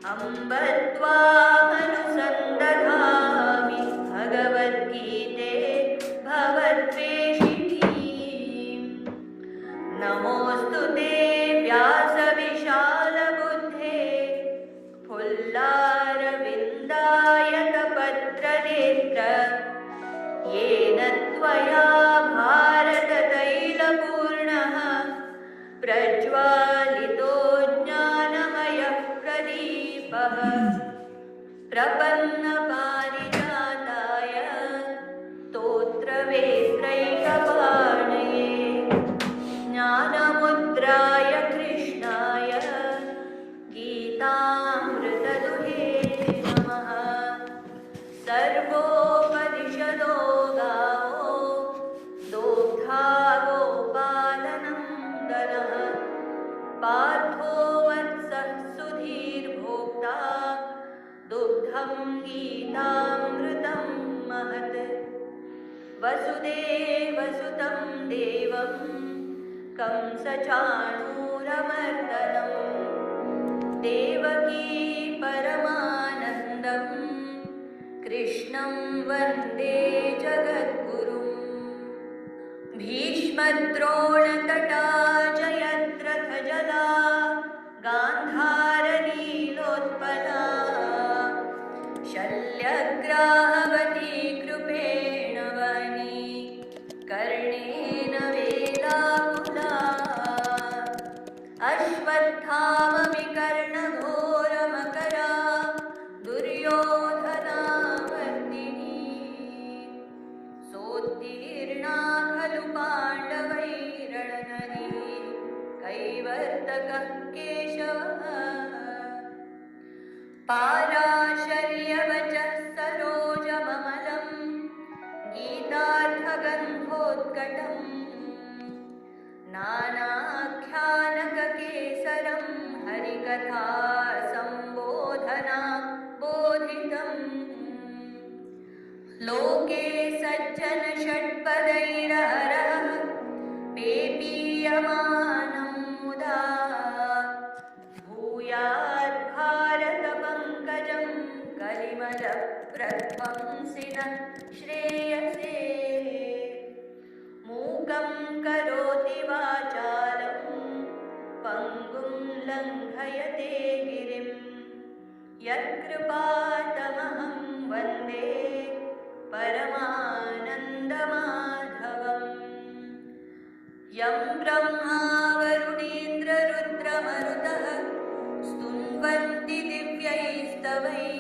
अम्बत्वामनुसन्दधामि भगवद्गीते भवद्वेषिणीम्। नमोऽस्तु ते व्यासविशालबुद्धे फुल्लारविन्दायतपत्रनेत्र येन त्वया भारततैलपूर्णः प्रज्वालितो ज्ञानमयः प्रदीपः प्रपन्नपारिजाताय स्तोत्रवेत्रैकपाणये ज्ञानमुद्राय कृष्णाय गीतामृतदुहे नमः। सर्वोपनिषदो गावो दोग्धा गोपालनन्दनः पार्थो वत्सः सुधीर्भोक्ता दुग्धं गीतामृतं महत्। वसुदेवसुतं देवं कंसचाणूरमर्दनं देवकी परमानन्दं कृष्णं वन्दे जगद्गुरुम्। भीष्मद्रोणतटा जयद्रथजला गान्धारनीलोत्पला शल्यग्राहवती कृपेण वनी कर्णेन वेलाकुला अश्वत्थामविकर्णघोरमकरा दुर्योधनावर्तिनी सोत्तीर्णा खलु पाण्डवैरणनदी कैवर्तकः केशवः पाराशर्यवचः सरोजममलं गीतार्थगन्धोत्कटम् नानाख्यानककेसरं हरिकथा सम्बोधना बोधितम् लोके सज्जन षट्पदैरहरः पेपीयमानं मुदा भूयात् भारत पंकजं कलिमलप्रध्वंसिनः श्रेयसे। मूकं करोति वाचालं पङ्गुं लङ्घयते गिरिं यत्कृपातमहं वन्दे परमानन्दमाधवम्। यं ब्रह्मा वरुणेन्द्ररुद्रमरुतः स्तुन्वन्ति दिव्यैस्तवैः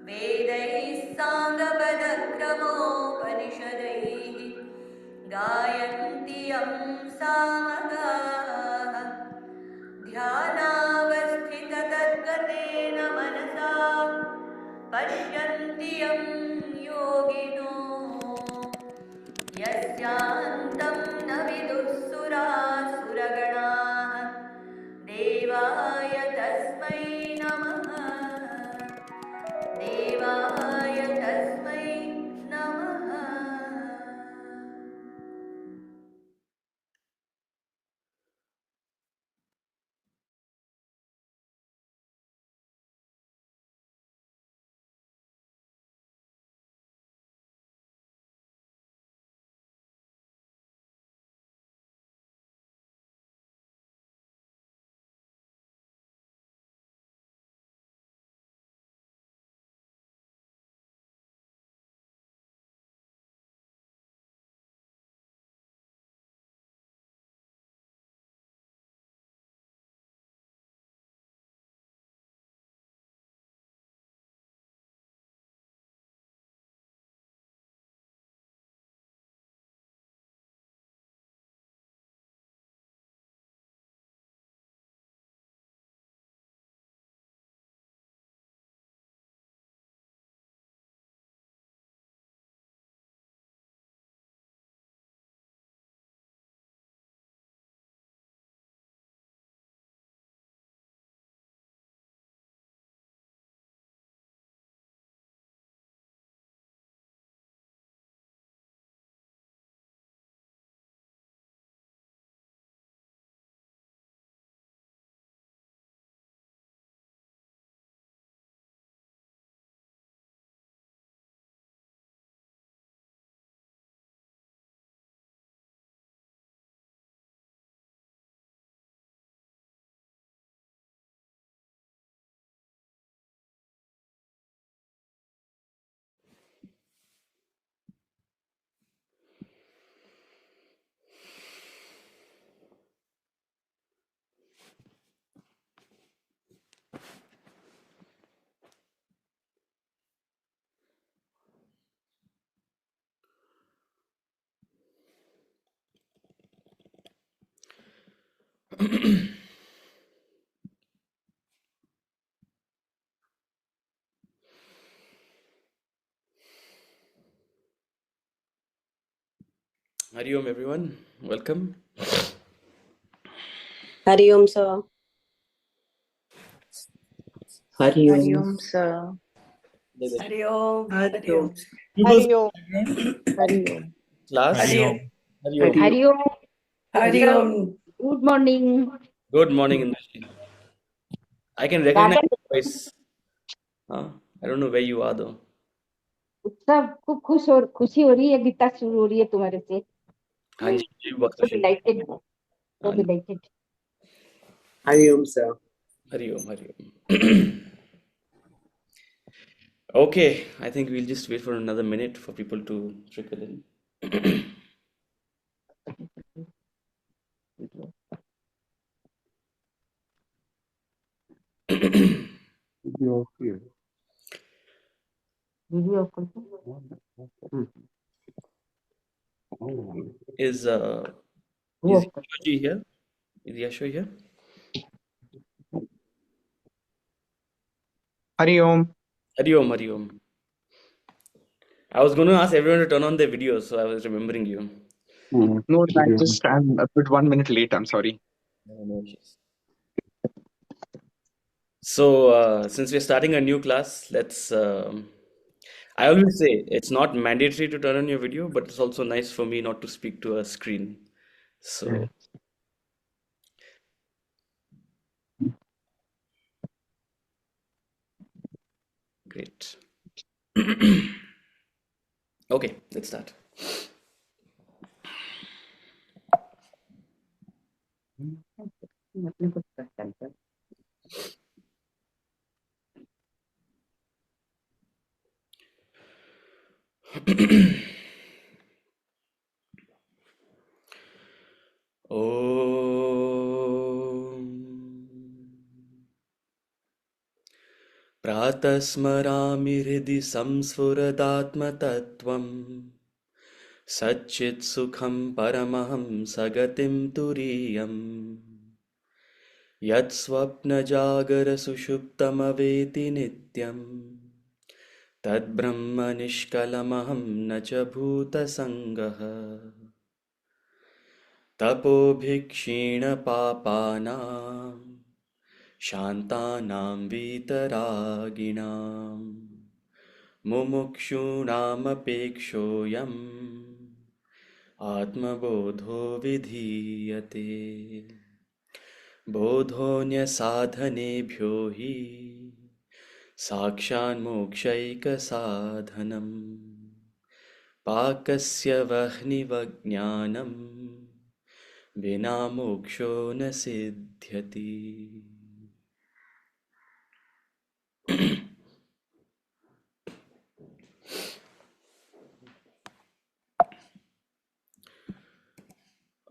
वेदैः साङ्गपदक्रमोपनिषदैः गायन्ति यं सामगाः ध्यानावस्थिततद्गतेन मनसा पश्यन्ति यं योगिनो यस्यान्तं न विदुःसुरासुरगणाः देवाय तस्मै नमः देवाय तस्मै Hari Om, everyone. Welcome. Hari Om, sir. Hari Hari Om. Om, sir. Hari Om. Hari Hari Om. You Hari both Om. Hari Om. class. Hari Om. Hari Om. Hari Om. Hari Sir, Om. good morning. Good morning, Indra. I can recognize your voice. Huh? I don't know where you are though. सब खूब खुशी हो रही है गीता शुरू हो रही है तुम्हारे से हाँ जी, मुझे भी बहुत so खुशी है। delighted so हाँ जी, delighted Hari Om, sir. Hari Om, Hari Om. Okay, I think we'll just wait for another minute for people to trickle in. Video Is Yashoji here? Is Yasho here? Hari Om. Hari Om, Hari Om. I was going to ask everyone to turn on their videos, so I was remembering you. No, I'm a bit 1 minute late. I'm sorry. No issues. So, since we're starting a new class, let's. I always say it's not mandatory to turn on your video, but it's also nice for me not to speak to a screen. So, great. Okay, let's start. Om Pratasmarami Hridhi Samsfuradaatmatattvam Satchit Sukham Paramaham Sagatim Turiyam Yat Swapna Jagara Sushuptamaveti Nityam Tad Brahma Nishkalamaham Nacha Bhuta Sangaha Tapobhikshina Papanam Shantanam Vitaraginam Mumukshunamapekshoyam Atmabodho Vidhiyate Bodhonya Sadhanebhyo hi Sakshan Mokshaika Sadhanam Pakasya Vahni Vajnanam Vina Moksho na Siddhyati.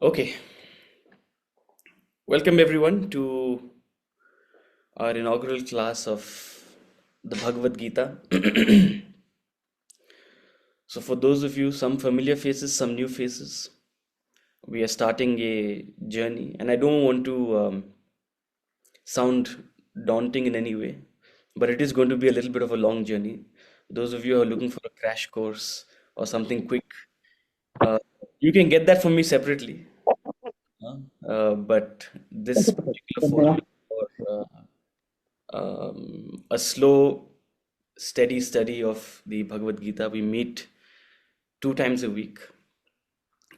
Okay, welcome everyone to our inaugural class of the Bhagavad Gita. So, for those of you, some familiar faces, some new faces, we are starting a journey, and I don't want to sound daunting in any way, but it is going to be a little bit of a long journey. Those of you who are looking for a crash course or something quick, uh, you can get that from me separately. But this particular forum is for a slow, steady study of the Bhagavad Gita. We meet 2 times a week.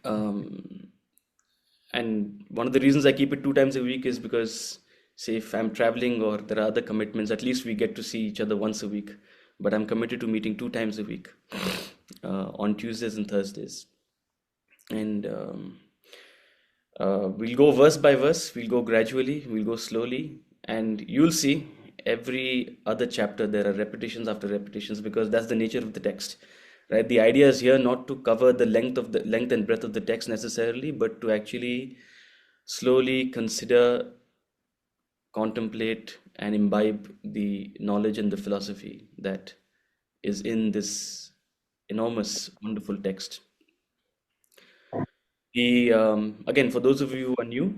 Um, and one of the reasons I keep it 2 times a week is because, say, if I'm traveling or there are other commitments, at least we get to see each other once a week. But I'm committed to meeting 2 times a week on Tuesdays and Thursdays. And we'll go verse by verse, we'll go gradually, we'll go slowly, and you'll see every other chapter there are repetitions after repetitions because that's the nature of the text, right? The idea is here not to cover the length and breadth of the text necessarily, but to actually slowly consider, contemplate, and imbibe the knowledge and the philosophy that is in this enormous, wonderful text. Again, for those of you who are new,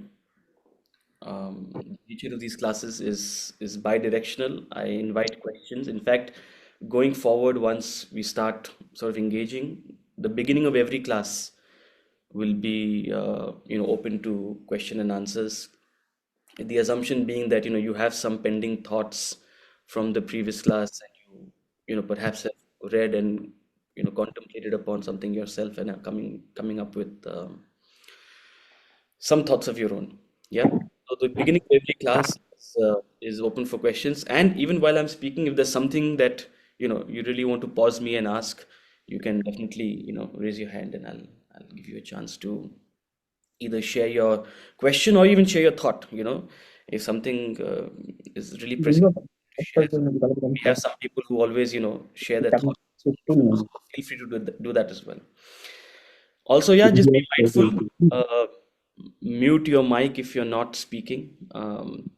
The nature of these classes is bi-directional. I invite questions. In fact, going forward, once we start sort of engaging, the beginning of every class will be open to question and answers. The assumption being that you have some pending thoughts from the previous class, and you perhaps have read and contemplated upon something yourself and are coming up with some thoughts of your own. Yeah. So the beginning of every class is open for questions. And even while I'm speaking, if there's something that you really want to pause me and ask, you can definitely raise your hand, and I'll give you a chance to either share your question or even share your thought. If something is really pressing to share, we have some people who always share their thoughts. So feel free to do that as well. Also, yeah, just be mindful. Uh, Mute your mic if you're not speaking. Um,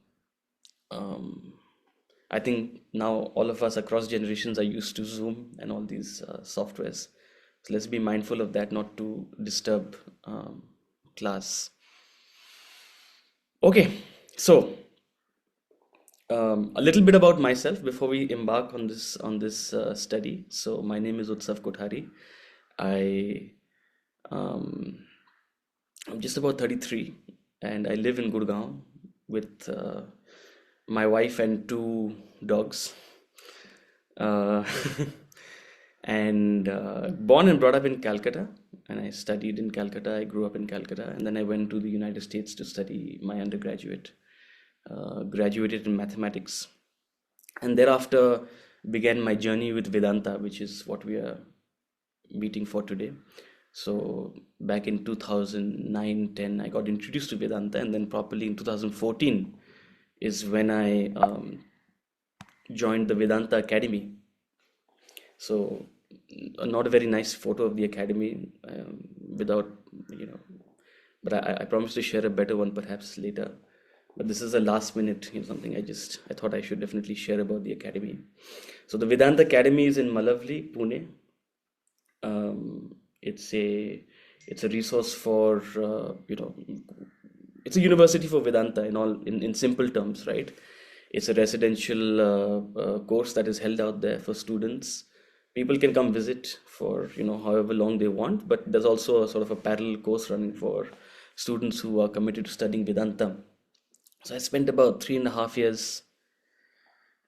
I think now all of us across generations are used to Zoom and all these softwares. So let's be mindful of that, not to disturb class. Okay, so a little bit about myself before we embark on this study. So my name is Utsav Kothari. I I'm just about 33, and I live in Gurgaon with my wife and two dogs. Uh, and born and brought up in Calcutta, and I studied in Calcutta. I grew up in Calcutta, and then I went to the United States to study my undergraduate. Graduated in mathematics, and thereafter began my journey with Vedanta, which is what we are meeting for today. So back in 2009-10, I got introduced to Vedanta, and then properly in 2014 is when I joined the Vedanta Academy. So not a very nice photo of the academy, without, but I promise to share a better one perhaps later. But this is a last minute, something I thought I should definitely share about the academy. So the Vedanta Academy is in Malavli, Pune. It's a resource for it's a university for Vedanta in simple terms, right? It's a residential course that is held out there for students. People can come visit for however long they want, but there's also a sort of a parallel course running for students who are committed to studying Vedanta. So I spent about 3.5 years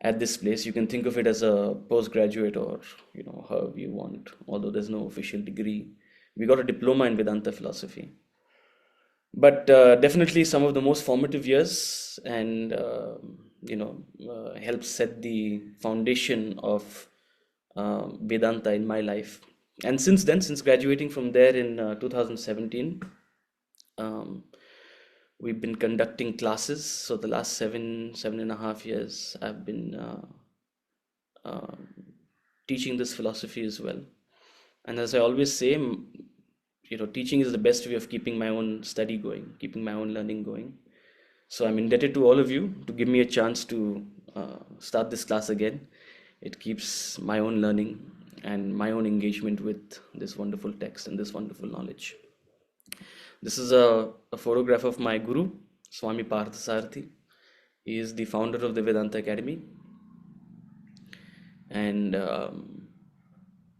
at this place. You can think of it as a postgraduate, or however you want, although there's no official degree. We got a diploma in Vedanta philosophy, but definitely some of the most formative years, and helped set the foundation of Vedanta in my life. And since then, since graduating from there in 2017, um, we've been conducting classes. So the last 7.5 years, I've been teaching this philosophy as well. And as I always say, teaching is the best way of keeping my own study going, keeping my own learning going. So I'm indebted to all of you to give me a chance to start this class again. It keeps my own learning and my own engagement with this wonderful text and this wonderful knowledge. This is a photograph of my guru, Swami Parthasarathi. He is the founder of the Vedanta Academy, and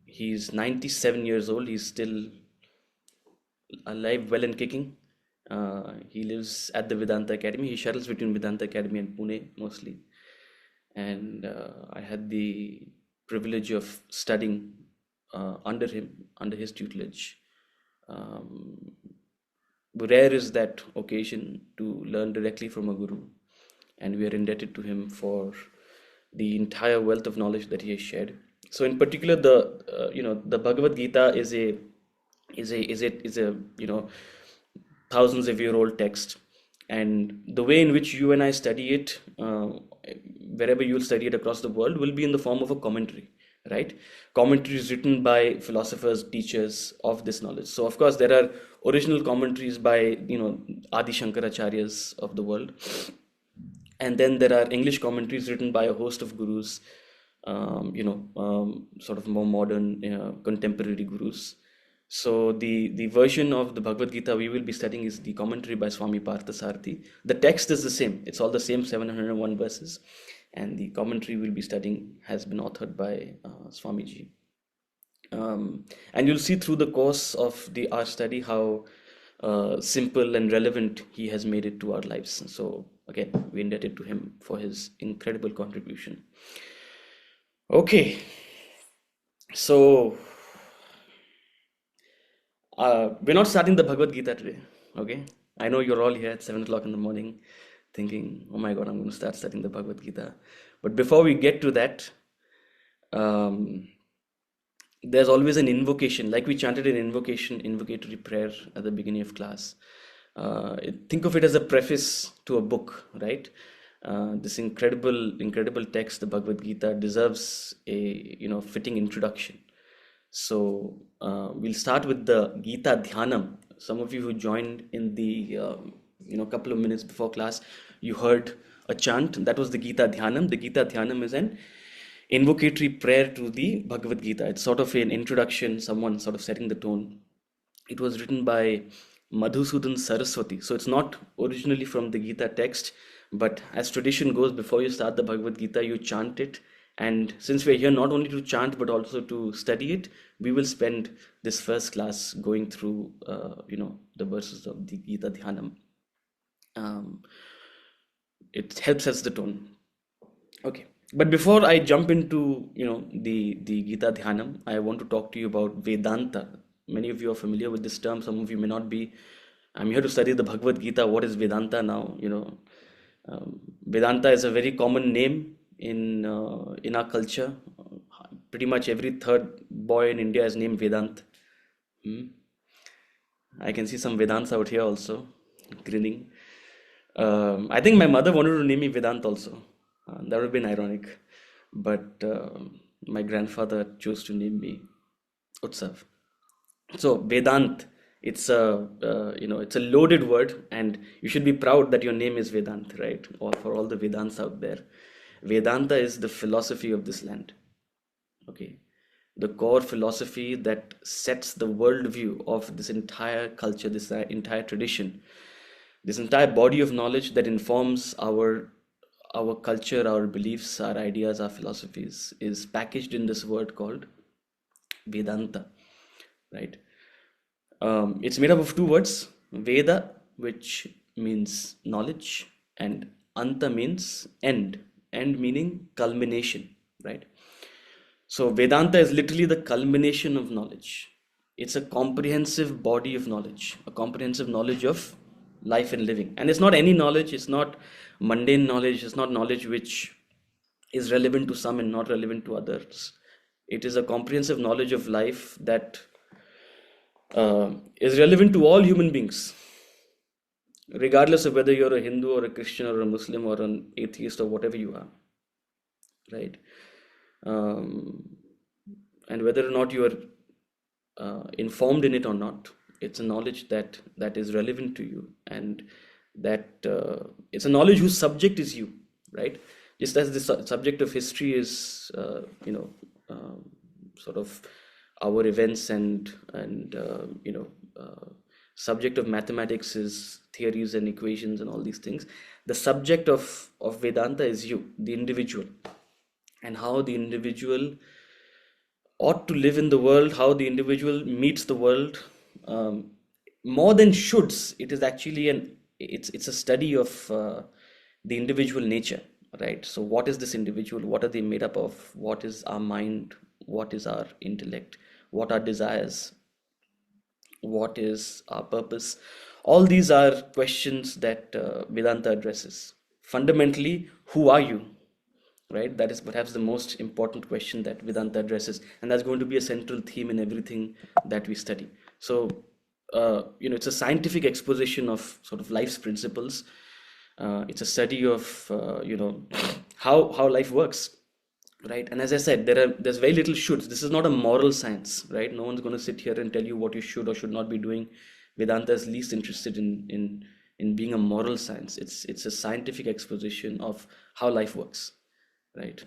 he's 97 years old. He's still alive, well and kicking. He lives at the Vedanta Academy. He shuttles between Vedanta Academy and Pune mostly. And I had the privilege of studying under him, under his tutelage. Rare is that occasion to learn directly from a guru, and we are indebted to him for the entire wealth of knowledge that he has shared. So, in particular, the Bhagavad Gita is a thousands of year old text, and the way in which you and I study it, wherever you'll study it across the world, will be in the form of a commentary, right? Commentaries written by philosophers, teachers of this knowledge. So of course there are original commentaries by Adi Shankaracharyas of the world, and then there are English commentaries written by a host of gurus, sort of more modern contemporary gurus. So the version of the Bhagavad Gita we will be studying is the commentary by Swami Parthasarathy. The text is the same. It's all the same 701 verses, and the commentary we'll be studying has been authored by Swamiji. And you'll see through the course of our study how simple and relevant he has made it to our lives. So again, we indebted to him for his incredible contribution. Okay, so we're not starting the Bhagavad Gita today. Okay, I know you're all here at 7 o'clock in the morning thinking, oh my God, I'm going to start studying the Bhagavad Gita. But before we get to that, there's always an invocation, like we chanted an invocatory prayer at the beginning of class. Think of it as a preface to a book, right? This incredible text, the Bhagavad Gita, deserves a fitting introduction. So we'll start with the Gita Dhyanam. Some of you who joined in the couple of minutes before class, you heard a chant. That was the Gita Dhyanam. The Gita Dhyanam is an invocatory prayer to the Bhagavad Gita. It's sort of an introduction, someone sort of setting the tone. It was written by Madhusudan Saraswati. So it's not originally from the Gita text, but as tradition goes, before you start the Bhagavad Gita, you chant it. And since we're here not only to chant but also to study it, we will spend this first class going through the verses of the Gita Dhyanam. It helps set the tone. Okay, but before I jump into the Gita Dhyanam, I want to talk to you about Vedanta. Many of you are familiar with this term, some of you may not be. I'm here to study the Bhagavad Gita. What is Vedanta now? Vedanta is a very common name in our culture. Pretty much every third boy in India is named Vedant. I can see some Vedants out here also grinning. I think my mother wanted to name me Vedant also. That would have been ironic, but my grandfather chose to name me Utsav. So Vedant, it's a loaded word, and you should be proud that your name is Vedant, right? Or for all the Vedants out there, Vedanta is the philosophy of this land. Okay, the core philosophy that sets the worldview of this entire culture, this entire tradition, this entire body of knowledge that informs our culture, our beliefs, our ideas, our philosophies, is packaged in this word called Vedanta, right? It's made up of two words, Veda, which means knowledge, and Anta means end meaning culmination, right? So Vedanta is literally the culmination of knowledge. It's a comprehensive body of knowledge, a comprehensive knowledge of life and living. And it's not any knowledge, it's not mundane knowledge, it's not knowledge which is relevant to some and not relevant to others. It is a comprehensive knowledge of life that is relevant to all human beings, regardless of whether you're a Hindu or a Christian or a Muslim or an atheist or whatever you are, right? And whether or not you are informed in it or not, it's a knowledge that is relevant to you, and that it's a knowledge whose subject is you, right? Just as the subject of history is sort of our events, and subject of mathematics is theories and equations and all these things. The subject of Vedanta is you, the individual, and how the individual ought to live in the world, how the individual meets the world. More than shoulds, it is actually it's a study of the individual nature, right? So what is this individual? What are they made up of? What is our mind? What is our intellect? What are desires? What is our purpose? All these are questions that Vedanta addresses. Fundamentally, who are you? Right? That is perhaps the most important question that Vedanta addresses, and that's going to be a central theme in everything that we study. So, it's a scientific exposition of sort of life's principles. It's a study of how life works, right? And as I said, there's very little shoulds. This is not a moral science, right? No one's going to sit here and tell you what you should or should not be doing. Vedanta is least interested in being a moral science. It's a scientific exposition of how life works, right?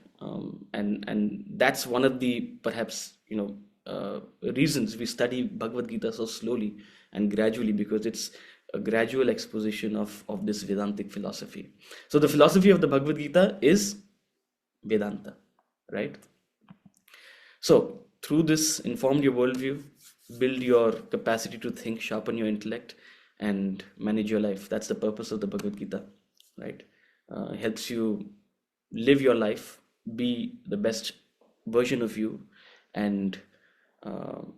And that's one of the perhaps reasons we study Bhagavad Gita so slowly and gradually, because it's a gradual exposition of this Vedantic philosophy. So the philosophy of the Bhagavad Gita is Vedanta, right? So through this, inform your worldview, build your capacity to think, sharpen your intellect, and manage your life. That's the purpose of the Bhagavad Gita, right? Helps you live your life, be the best version of you, and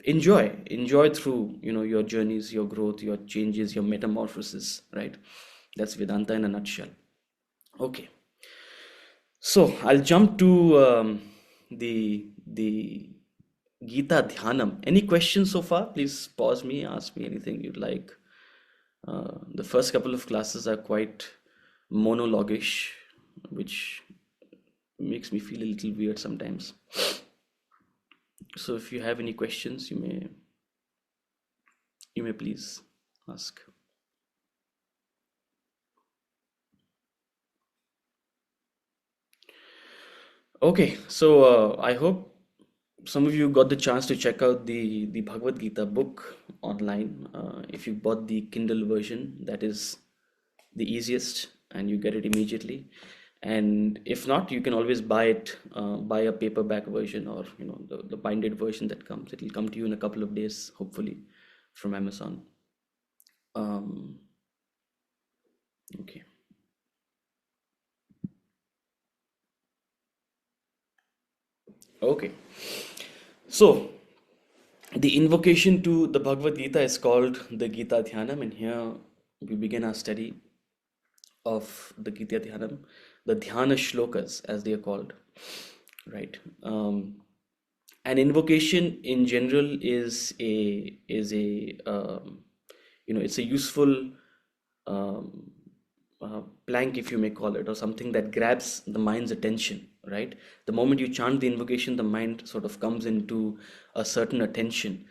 enjoy through your journeys, your growth, your changes, your metamorphosis, right? That's Vedanta in a nutshell. Okay, so I'll jump to the Gita Dhyanam. Any questions so far? Please pause me, ask me anything you'd like. The first couple of classes are quite monologish, which makes me feel a little weird sometimes. So if you have any questions, you may please ask. Okay, so I hope some of you got the chance to check out the Bhagavad Gita book online. If you bought the Kindle version, that is the easiest, and you get it immediately. And if not, you can always buy a paperback version, or the binded version that comes. It will come to you in a couple of days, hopefully, from Amazon. Okay. Okay. So the invocation to the Bhagavad Gita is called the Gita Dhyanam, and here we begin our study of the Gita Dhyanam, the Dhyana Shlokas, as they are called, right? An invocation in general is a it's a useful plank, if you may call it, or something that grabs the mind's attention, right? The moment you chant the invocation, the mind sort of comes into a certain attention.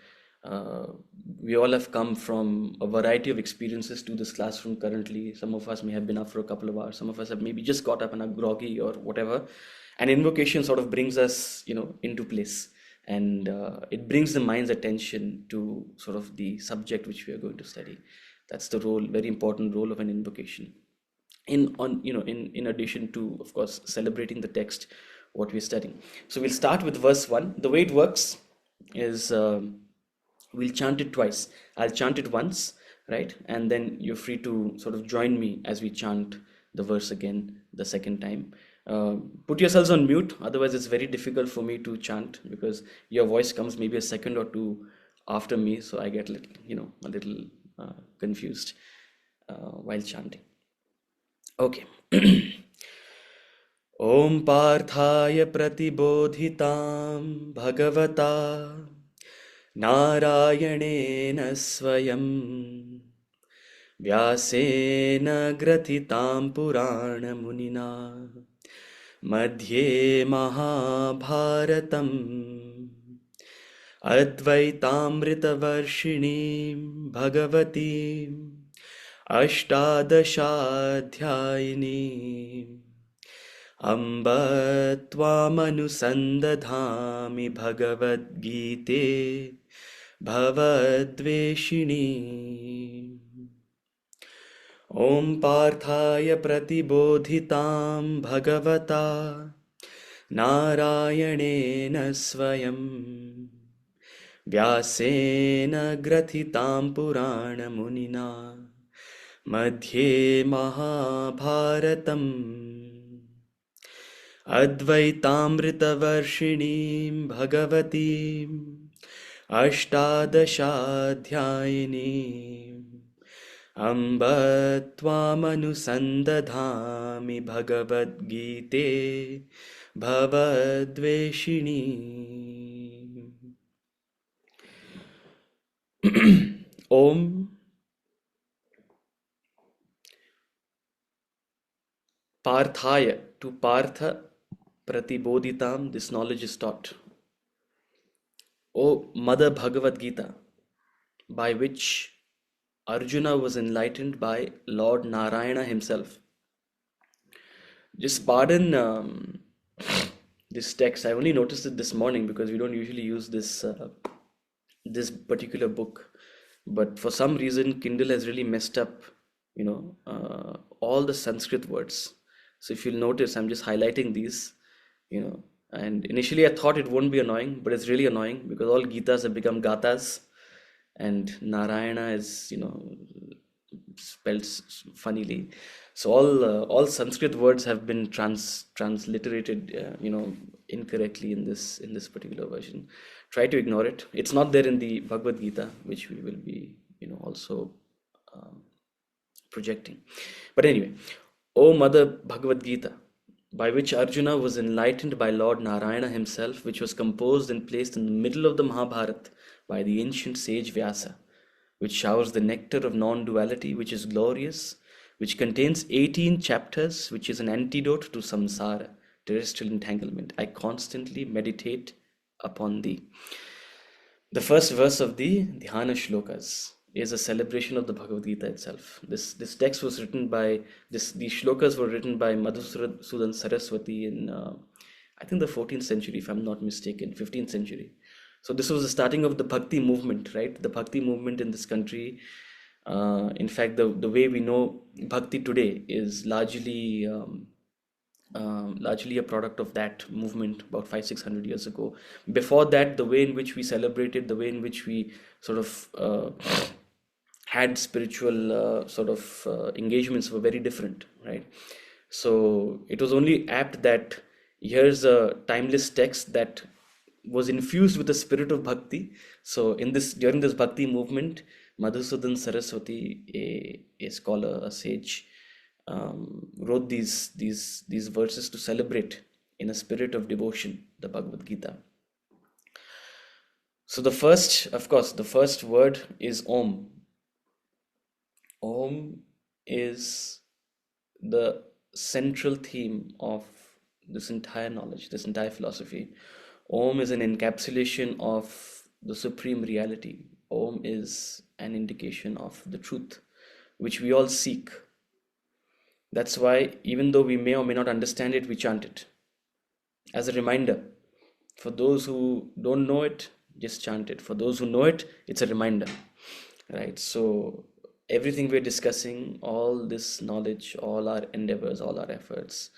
We all have come from a variety of experiences to this classroom currently. Some of us may have been up for a couple of hours. Some of us have maybe just got up and are groggy or whatever. And invocation sort of brings us, into place. And it brings the mind's attention to sort of the subject which we are going to study. That's the role, very important role of an invocation. In addition to, of course, celebrating the text, what we're studying. So we'll start with verse 1. The way it works is we'll chant it twice. I'll chant it once, right? And then you're free to sort of join me as we chant the verse again the second time. Put yourselves on mute, otherwise it's very difficult for me to chant, because your voice comes maybe a second or two after me, so I get a little confused while chanting. Okay. Om Parthaya Pratibodhitam Bhagavata Narayanena Swayam Vyasena Gratitam Purana Munina Madhye Mahabharatam Advaitamritavarshinim Bhagavatim Ashtadashadhyayini Amba Tvamanusandadhami Bhagavad Gite Bhavadveshini. Om Parthaya Pratibodhitam Bhagavata Narayanena Swayam Vyasena Gratitam Purana Munina Madhye Mahabharatam Advaitamritavarshinim Bhagavatim Ashtadashadhyayini Amba Tvamanusandadhami Bhagavad Gite Bhavadveshini. Om Parthaya, to Partha Pratibodhitam, this knowledge is taught. O Mother Bhagavad Gita, by which Arjuna was enlightened by Lord Narayana himself. Just pardon this text. I only noticed it this morning because we don't usually use this particular book, but for some reason Kindle has really messed up, all the Sanskrit words. So if you'll notice, I'm just highlighting these, and initially I thought it won't be annoying, but it's really annoying because all Gitas have become Gatas, and Narayana is, spelled funnily. So all Sanskrit words have been transliterated, incorrectly in this particular version. Try to ignore it. It's not there in the Bhagavad Gita, which we will be, also um, projecting. But anyway, O Mother Bhagavad Gita, by which Arjuna was enlightened by Lord Narayana himself, which was composed and placed in the middle of the Mahabharata by the ancient sage Vyasa, which showers the nectar of non-duality, which is glorious, which contains 18 chapters, which is an antidote to samsara, terrestrial entanglement. I constantly meditate upon thee. The first verse of the Dhyana Shlokas is a celebration of the Bhagavad Gita itself. This text was written by these shlokas were written by Madhusudan Saraswati in I think the 14th century, if I'm not mistaken, 15th century. So this was the starting of the Bhakti movement, right? The Bhakti movement in this country. In fact, the way we know Bhakti today is largely largely a product of that movement about 500-600 years ago. Before that, the way in which we celebrated, the way in which we sort of had spiritual engagements were very different, right? So it was only apt that here's a timeless text that was infused with the spirit of bhakti. So during this bhakti movement, Madhusudan Saraswati, a scholar, a sage, wrote these verses to celebrate in a spirit of devotion the Bhagavad Gita. So the first word is Om. Om is the central theme of this entire knowledge, this entire philosophy. Om is an encapsulation of the supreme reality. Om is an indication of the truth, which we all seek. That's why, even though we may or may not understand it, we chant it as a reminder. For those who don't know it, just chant it. For those who know it, it's a reminder, right? So everything we're discussing, all this knowledge, all our endeavors, all our efforts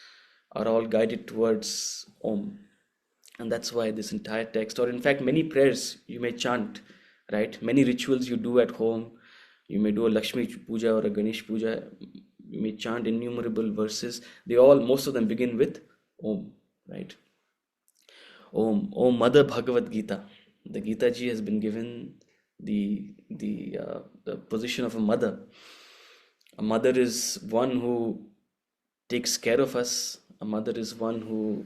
are all guided towards Om. And that's why this entire text, or in fact many prayers you may chant, right? Many rituals you do at home, you may do a Lakshmi Puja or a Ganesh Puja, you may chant innumerable verses. Most of them begin with Om, right? Om, Om Mother Bhagavad Gita. The Gita ji has been given the position of a mother. A mother is one who takes care of us. A mother is one who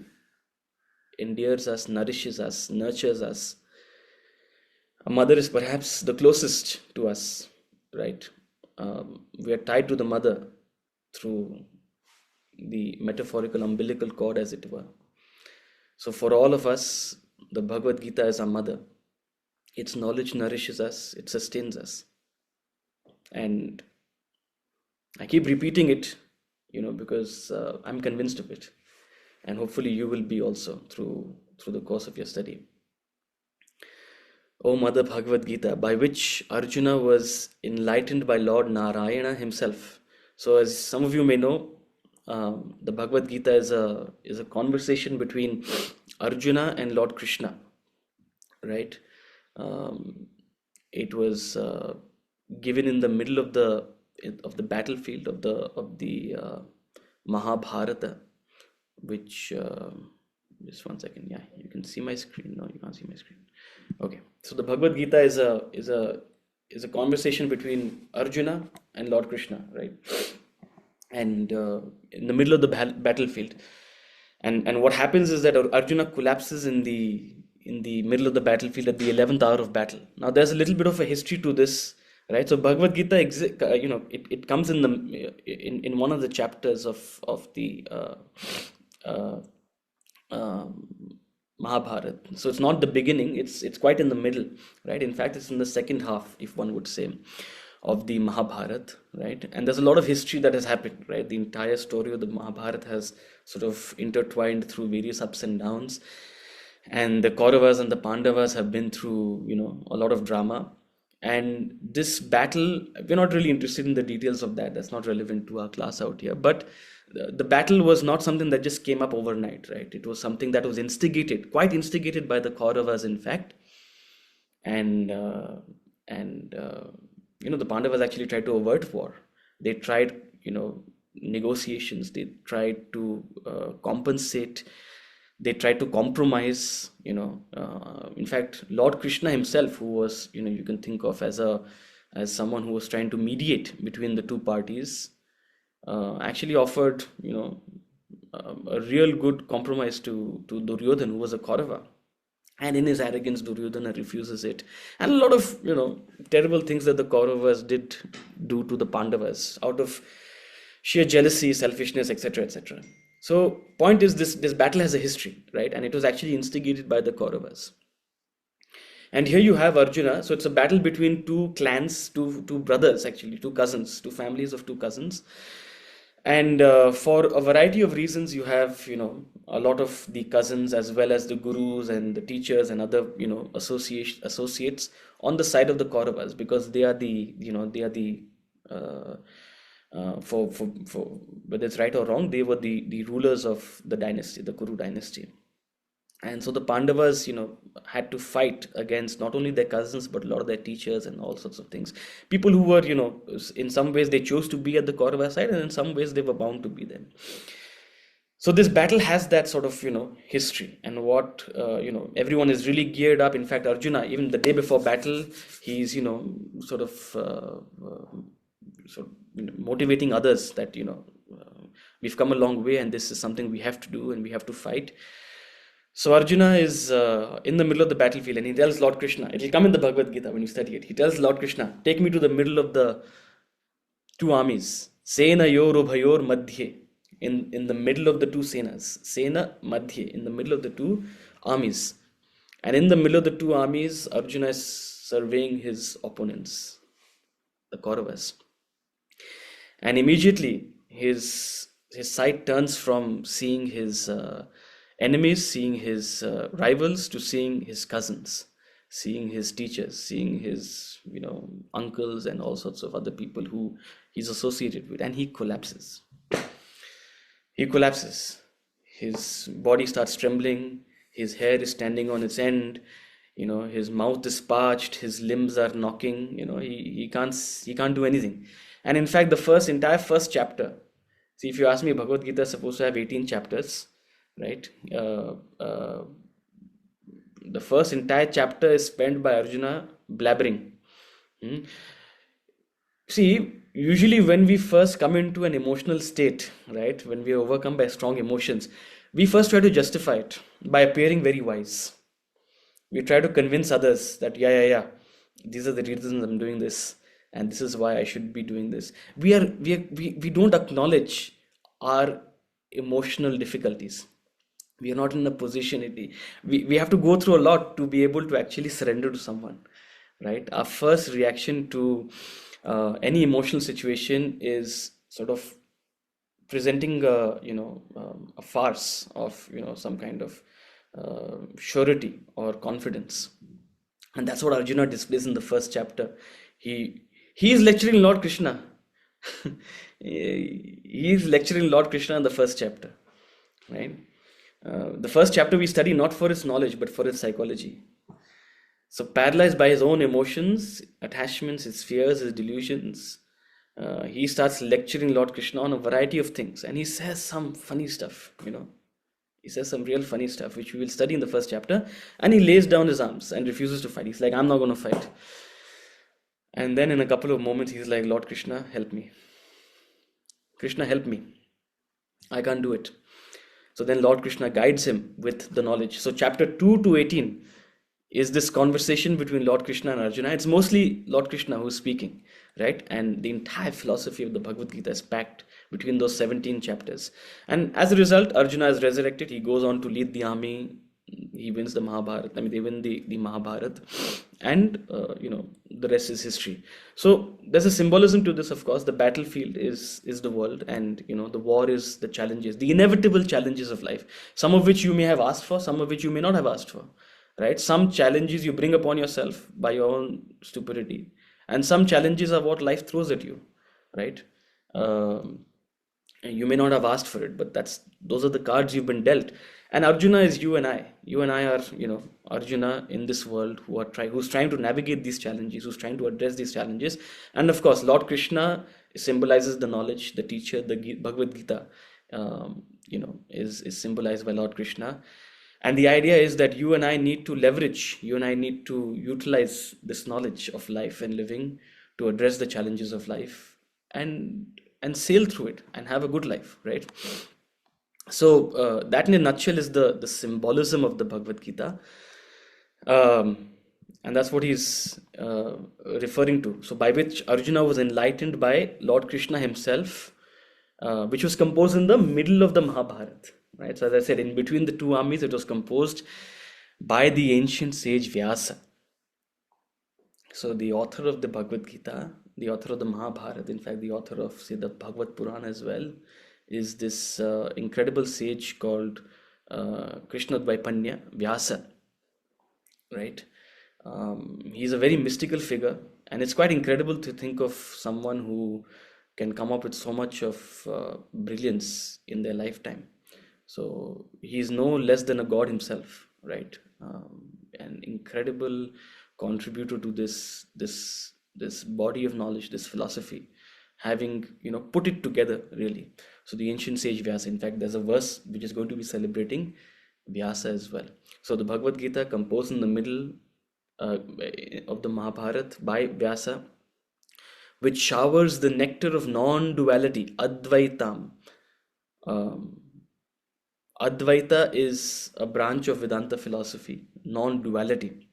endears us, nourishes us, nurtures us. A mother is perhaps the closest to us, right? We are tied to the mother through the metaphorical umbilical cord, as it were. So for all of us, the Bhagavad Gita is our mother. Its knowledge nourishes us, it sustains us. And I keep repeating it, because I'm convinced of it. And hopefully you will be also through the course of your study. O Mother Bhagavad Gita, by which Arjuna was enlightened by Lord Narayana himself. So as some of you may know, the Bhagavad Gita is a conversation between Arjuna and Lord Krishna, right? It was given in the middle of the battlefield of the Mahabharata, which just one second. Yeah, you can see my screen. No, you can't see my screen. Okay, so the Bhagavad Gita is a conversation between Arjuna and Lord Krishna, right? And in the middle of the battlefield, and what happens is that Arjuna collapses in the middle of the battlefield at the 11th hour of battle. Now there's a little bit of a history to this, right? So Bhagavad Gita it comes in one of the chapters of the Mahabharata. So it's not the beginning, it's quite in the middle, right? In fact, it's in the second half, if one would say. of the Mahabharata, right? And there's a lot of history that has happened, right? The entire story of the Mahabharata has sort of intertwined through various ups and downs, and the Kauravas and the Pandavas have been through, a lot of drama. And this battle, we're not really interested in the details of that. That's not relevant to our class out here. But the battle was not something that just came up overnight, right? It was something that was instigated, quite instigated by the Kauravas, in fact. And the Pandavas actually tried to avert war. They tried, negotiations. They tried to compensate. They tried to compromise. In fact, Lord Krishna himself, who was, you can think of as someone who was trying to mediate between the two parties, actually offered, a real good compromise to Duryodhana, who was a Kaurava. And in his arrogance, Duryodhana refuses it. And a lot of, terrible things that the Kauravas did do to the Pandavas out of sheer jealousy, selfishness, etc., etc. So, point is, this battle has a history, right? And it was actually instigated by the Kauravas. And here you have Arjuna. So it's a battle between two clans, two brothers, actually, two cousins, two families of two cousins. And for a variety of reasons, you have, a lot of the cousins as well as the gurus and the teachers and other, associates on the side of the Kauravas, because they are the, for whether it's right or wrong, they were the rulers of the dynasty, the Kuru dynasty. And so the Pandavas, had to fight against not only their cousins, but a lot of their teachers and all sorts of things. People who were, in some ways they chose to be at the Kaurava side, and in some ways they were bound to be them. So this battle has that sort of, history, and what, everyone is really geared up. In fact, Arjuna, even the day before battle, he's, sort of motivating others that, we've come a long way and this is something we have to do and we have to fight. So Arjuna is in the middle of the battlefield, and he tells Lord Krishna, it will come in the Bhagavad Gita when you study it. He tells Lord Krishna, take me to the middle of the two armies. Sena yor ubhayor madhye. In the middle of the two senas. Sena madhye. In the middle of the two armies. And in the middle of the two armies, Arjuna is surveying his opponents, the Kauravas. And immediately his sight turns from seeing his enemies, seeing his rivals, to seeing his cousins, seeing his teachers, seeing his uncles and all sorts of other people who he's associated with, and he collapses. His body starts trembling, his hair is standing on its end, his mouth is parched, his limbs are knocking, he can't do anything. And in fact, the entire first chapter, see, if you ask me, Bhagavad Gita is supposed to have 18 chapters, right? The first entire chapter is spent by Arjuna blabbering. See, usually when we first come into an emotional state, right, when we are overcome by strong emotions, we first try to justify it by appearing very wise. We try to convince others that yeah, these are the reasons I'm doing this, and this is why I should be doing this. We don't acknowledge our emotional difficulties. We are not in a position. We have to go through a lot to be able to actually surrender to someone, right? Our first reaction to any emotional situation is sort of presenting a farce of some kind of surety or confidence, and that's what Arjuna displays in the first chapter. He is lecturing Lord Krishna. He is lecturing Lord Krishna in the first chapter, right? The first chapter we study not for its knowledge but for its psychology. So paralyzed by his own emotions, attachments, his fears, his delusions, he starts lecturing Lord Krishna on a variety of things, and he says some funny stuff, he says some real funny stuff which we will study in the first chapter, and he lays down his arms and refuses to fight. He's like, I'm not going to fight. And then in a couple of moments he's like, Lord Krishna, help me. Krishna, help me. I can't do it. So then Lord Krishna guides him with the knowledge. So chapter 2 to 18 is this conversation between Lord Krishna and Arjuna. It's mostly Lord Krishna who's speaking, right? And the entire philosophy of the Bhagavad Gita is packed between those 17 chapters. And as a result, Arjuna is resurrected. He goes on to lead the army he wins the Mahabharata. I mean, they win the Mahabharata, and the rest is history. So there's a symbolism to this, of course. The battlefield is the world, and the war is the challenges, the inevitable challenges of life. Some of which you may have asked for, some of which you may not have asked for, right? Some challenges you bring upon yourself by your own stupidity, and some challenges are what life throws at you, right? Um, you may not have asked for it, but those are the cards you've been dealt. And Arjuna is you and I. You and I are, Arjuna in this world who's trying to navigate these challenges, who's trying to address these challenges. And of course, Lord Krishna symbolizes the knowledge, the teacher, Bhagavad Gita, is symbolized by Lord Krishna. And the idea is that you and I need to utilize this knowledge of life and living to address the challenges of life and sail through it and have a good life, right? So that in a nutshell is the symbolism of the Bhagavad Gita. And that's what he's referring to. So by which Arjuna was enlightened by Lord Krishna himself, which was composed in the middle of the Mahabharata, right? So as I said, in between the two armies, it was composed by the ancient sage Vyasa. So the author of the Bhagavad Gita, the author of the Mahabharata, in fact, the author of, say, the Bhagavad Purana as well, is this incredible sage called Krishna Dvaipanya, Vyasa, right? He's a very mystical figure, and it's quite incredible to think of someone who can come up with so much of brilliance in their lifetime. So he's no less than a god himself, right? An incredible contributor to this body of knowledge, this philosophy, having put it together really. So the ancient sage Vyasa, in fact, there's a verse which is going to be celebrating Vyasa as well. So the Bhagavad Gita, composed in the middle of the Mahabharata by Vyasa, which showers the nectar of non-duality, Advaitam. Advaita is a branch of Vedanta philosophy, non-duality.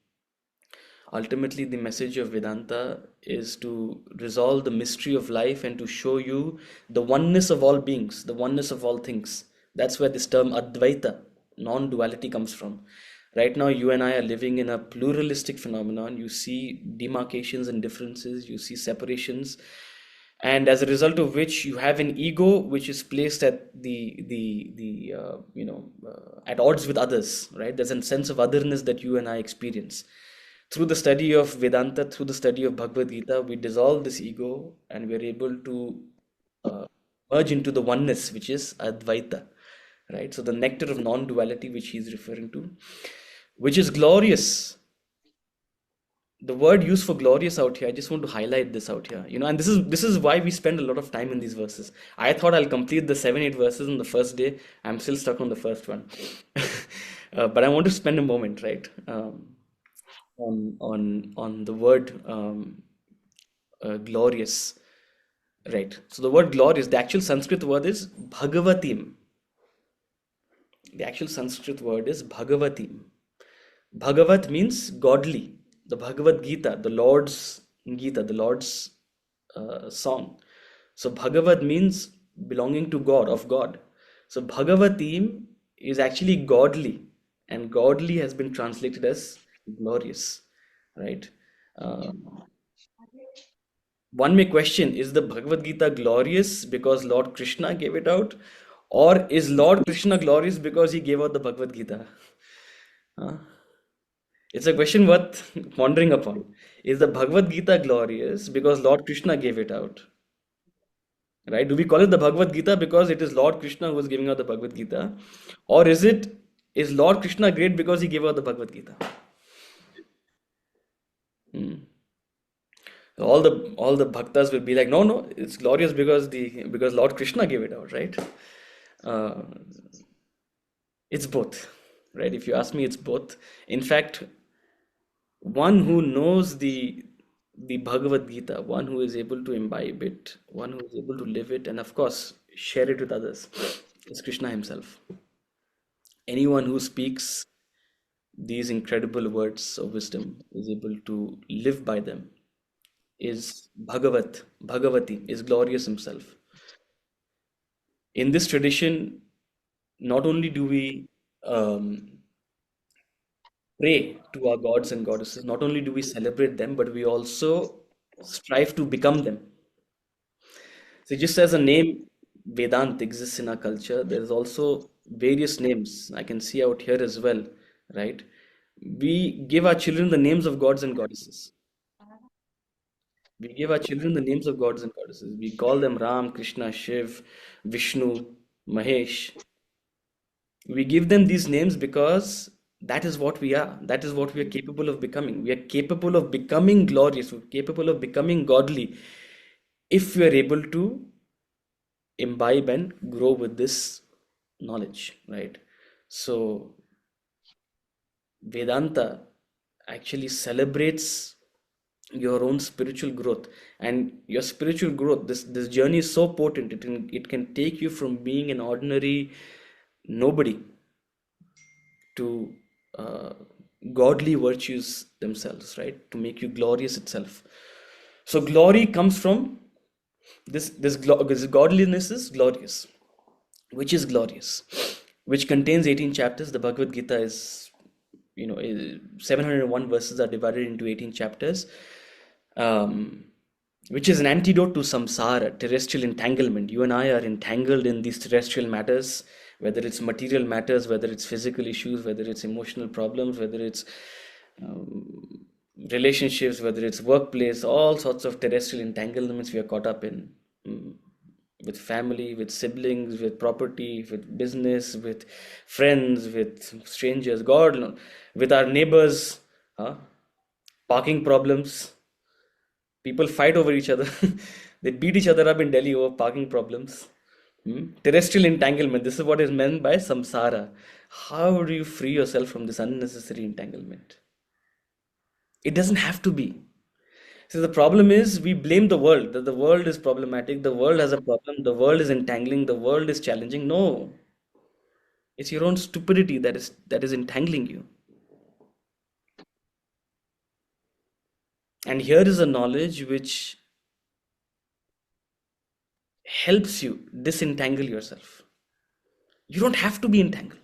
Ultimately, the message of Vedanta is to resolve the mystery of life and to show you the oneness of all beings, the oneness of all things. That's where this term Advaita, non-duality, comes from. Right now, you and I are living in a pluralistic phenomenon. You see demarcations and differences, you see separations, and as a result of which you have an ego which is placed at at odds with others, right? There's a sense of otherness that you and I experience. Through the study of Vedanta, through the study of Bhagavad Gita, we dissolve this ego and we're able to merge into the oneness, which is Advaita, right? So the nectar of non-duality, which he's referring to, which is glorious. The word used for glorious out here, I just want to highlight this out here, and this is why we spend a lot of time in these verses. I thought I'll complete the 7-8 verses on the first day. I'm still stuck on the first one. But I want to spend a moment, right? On the word glorious, right? So the word glorious, the actual Sanskrit word is Bhagavatim. The actual Sanskrit word is Bhagavatim. Bhagavat means godly. The Bhagavad Gita, the Lord's Gita, the Lord's song. So Bhagavat means belonging to God, of God. So Bhagavatim is actually godly, and godly has been translated as glorious, right? One may question, is the Bhagavad Gita glorious because Lord Krishna gave it out, or is Lord Krishna glorious because he gave out the Bhagavad Gita? It's a question worth pondering upon. Is the Bhagavad Gita glorious because Lord Krishna gave it out? Right? Do we call it the Bhagavad Gita because it is Lord Krishna who is giving out the Bhagavad Gita? Or is Lord Krishna great because he gave out the Bhagavad Gita? All the bhaktas will be like, no, it's glorious because Lord Krishna gave it out, right? It's both, right? If you ask me, it's both. In fact, one who knows the Bhagavad Gita, one who is able to imbibe it, one who is able to live it, and of course share it with others, is Krishna himself. Anyone who speaks these incredible words of wisdom is able to live by them, is Bhagavati, is glorious himself. In this tradition, not only do we pray to our gods and goddesses. Not only do we celebrate them, but we also strive to become them. So just as a name Vedant exists in our culture, there is also various names I can see out here as well, right? We give our children the names of gods and goddesses. We give our children the names of gods and goddesses. We call them Ram, Krishna, Shiv, Vishnu, Mahesh. We give them these names because that is what we are. That is what we are capable of becoming. We are capable of becoming glorious. We're capable of becoming godly if we are able to imbibe and grow with this knowledge, right? So Vedanta actually celebrates your own spiritual growth, and your spiritual growth, this journey is so potent. It can take you from being an ordinary nobody to uh, godly virtues themselves, right? To make you glorious itself. So glory comes from this godliness is glorious. Which is glorious, which contains 18 chapters. The Bhagavad Gita is, 701 verses are divided into 18 chapters, um, which is an antidote to samsara, terrestrial entanglement. You and I are entangled in these terrestrial matters, whether it's material matters, whether it's physical issues, whether it's emotional problems, whether it's um, relationships, whether it's workplace, all sorts of terrestrial entanglements we are caught up in. Mm, with family, with siblings, with property, with business, with friends, with strangers, God, no, with our neighbors, huh? Parking problems. People fight over each other. They beat each other up in Delhi over parking problems. Terrestrial entanglement. This is what is meant by samsara. How do you free yourself from this unnecessary entanglement? It doesn't have to be. So the problem is we blame the world, that the world is problematic, the world has a problem, the world is entangling, the world is challenging. No, it's your own stupidity that is entangling you. And here is a knowledge which helps you disentangle yourself. You don't have to be entangled.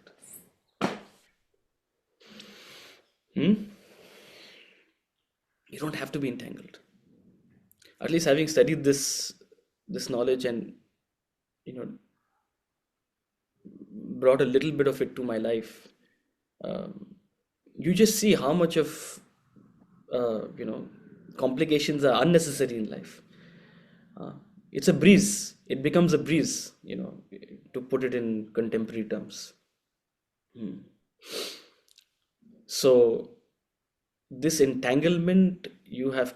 Hmm? You don't have to be entangled. At least having studied this knowledge and you know brought a little bit of it to my life, um, you just see how much of complications are unnecessary in life. Uh, it's a breeze. It becomes a breeze, to put it in contemporary terms. So this entanglement you have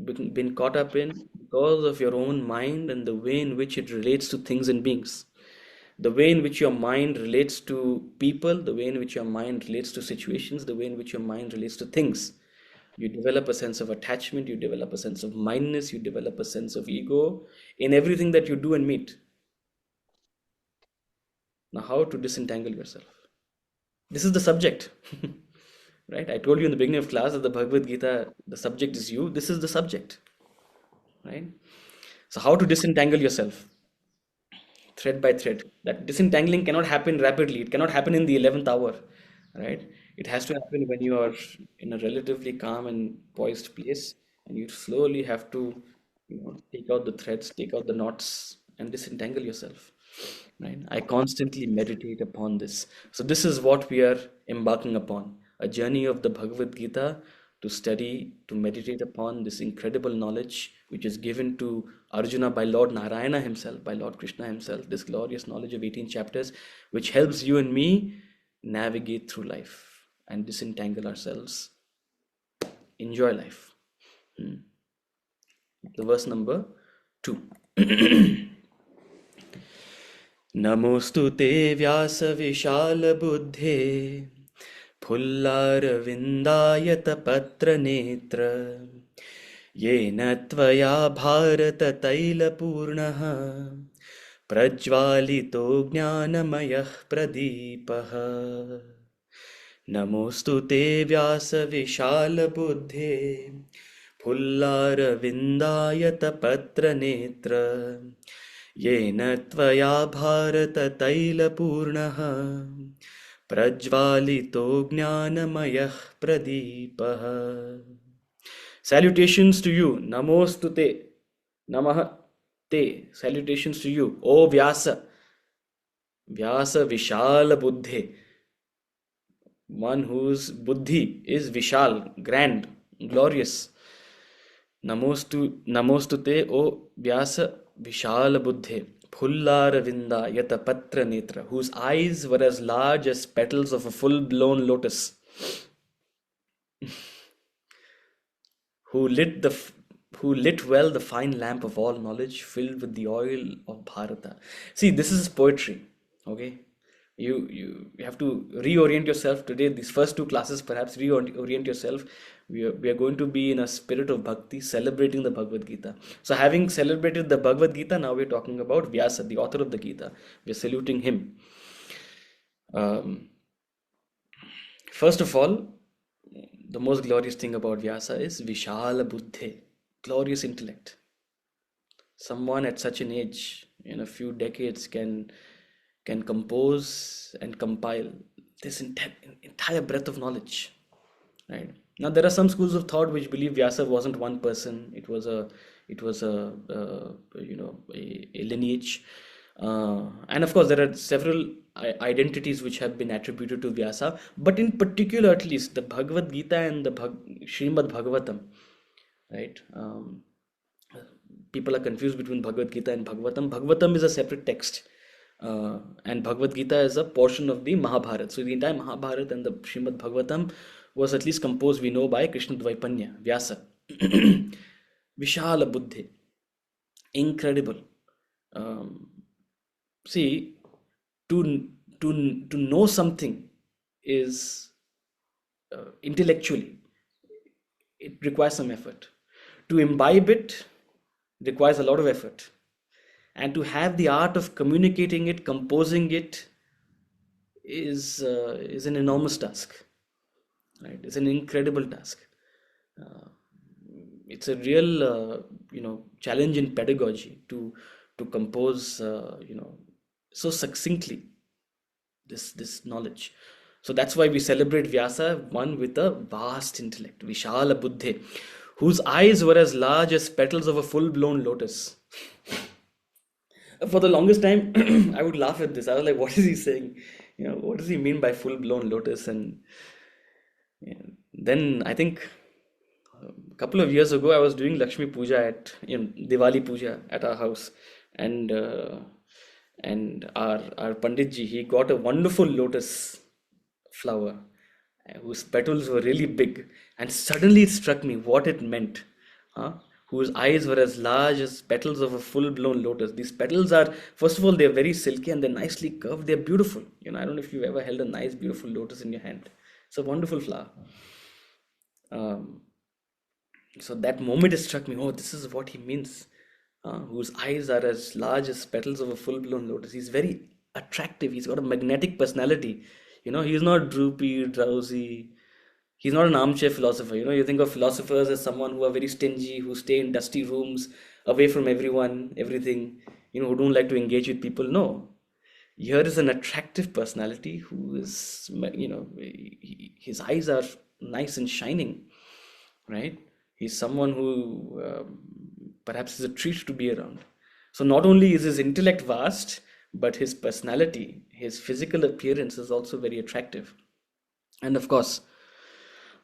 been caught up in because of your own mind and the way in which it relates to things and beings, the way in which your mind relates to people, the way in which your mind relates to situations, the way in which your mind relates to things. You develop a sense of attachment, you develop a sense of mindness, you develop a sense of ego in everything that you do and meet. Now, how to disentangle yourself? This is the subject, right? I told you in the beginning of class that the Bhagavad Gita, the subject is you. This is the subject, right? So, how to disentangle yourself? Thread by thread. That disentangling cannot happen rapidly. It cannot happen in the 11th hour, right? It has to happen when you are in a relatively calm and poised place, and you slowly have to, take out the threads, take out the knots, and disentangle yourself, right? I constantly meditate upon this. So this is what we are embarking upon, a journey of the Bhagavad Gita to study, to meditate upon this incredible knowledge which is given to Arjuna by Lord Narayana himself, by Lord Krishna himself, this glorious knowledge of 18 chapters, which helps you and me navigate through life and disentangle ourselves, enjoy life. The verse number 2. नमोस्तु ते व्यास विशाल बुद्धे फुल्लारविन्दायत पत्र नेत्र येन त्वया भारत तैलपूर्णः प्रज्वालितो ज्ञानमयः प्रदीपः नमोस्तु ते व्यास विशाल बुद्धे फुल्लारविन्दायत पत्र नेत्र येन त्वया Bharat तैलपूर्णः प्रज्वालितो ज्ञानमयः प्रदीपः. Salutations to you. Namostute. Namah te. Salutations to you. O Vyasa. Vyasa Vishala Buddhe. One whose buddhi is Vishal, grand, glorious. Namostute, O Vyasa Vishala Buddhe. Phullara Vinda Yata Patra Netra, whose eyes were as large as petals of a full-blown lotus, who lit the who lit well the fine lamp of all knowledge, filled with the oil of Bharata. See, this is poetry. Okay, you have to reorient yourself today. These first two classes, perhaps reorient yourself. We are going to be in a spirit of bhakti, celebrating the Bhagavad Gita. So, having celebrated the Bhagavad Gita, now we're talking about Vyasa, the author of the Gita. We're saluting him. First of all, the most glorious thing about Vyasa is Vishala Buddhe, glorious intellect. Someone at such an age, in a few decades, can compose and compile this entire breadth of knowledge. Right now, there are some schools of thought which believe Vyasa wasn't one person; it was a a lineage, and of course there are several identities which have been attributed to Vyasa. But in particular, at least the Bhagavad Gita and the Srimad Bhagavatam, right? People are confused between Bhagavad Gita and Bhagavatam. Bhagavatam is a separate text, and Bhagavad Gita is a portion of the Mahabharata. So the entire Mahabharata and the Srimad Bhagavatam was at least composed, we know, by Krishna Dvaipanya, Vyasa. Vishala Buddhi, incredible. See, to know something is intellectually, it requires some effort. To imbibe it requires a lot of effort, and to have the art of communicating it, composing it, is an enormous task. Right? It's an incredible task. It's a real challenge in pedagogy to compose so succinctly this knowledge. So that's why we celebrate Vyasa, one with a vast intellect, Vishala Buddhe, whose eyes were as large as petals of a full-blown lotus. For the longest time, I would laugh at this. I was like, what is he saying? What does he mean by full-blown lotus? And then I think a couple of years ago, I was doing Lakshmi Puja Diwali Puja at our house, and our Panditji, he got a wonderful lotus flower whose petals were really big, and suddenly it struck me what it meant. Whose eyes were as large as petals of a full-blown lotus. These petals are, first of all, they're very silky and they're nicely curved. They're beautiful. I don't know if you've ever held a nice, beautiful lotus in your hand. It's a wonderful flower. So that moment it struck me, oh, this is what he means. Whose eyes are as large as petals of a full-blown lotus. He's very attractive. He's got a magnetic personality. He's not droopy, drowsy. He's not an armchair philosopher. You think of philosophers as someone who are very stingy, who stay in dusty rooms, away from everyone, everything, who don't like to engage with people. No. Here is an attractive personality who is, his eyes are nice and shining, right? He's someone who perhaps is a treat to be around. So not only is his intellect vast, but his personality, his physical appearance is also very attractive. And of course,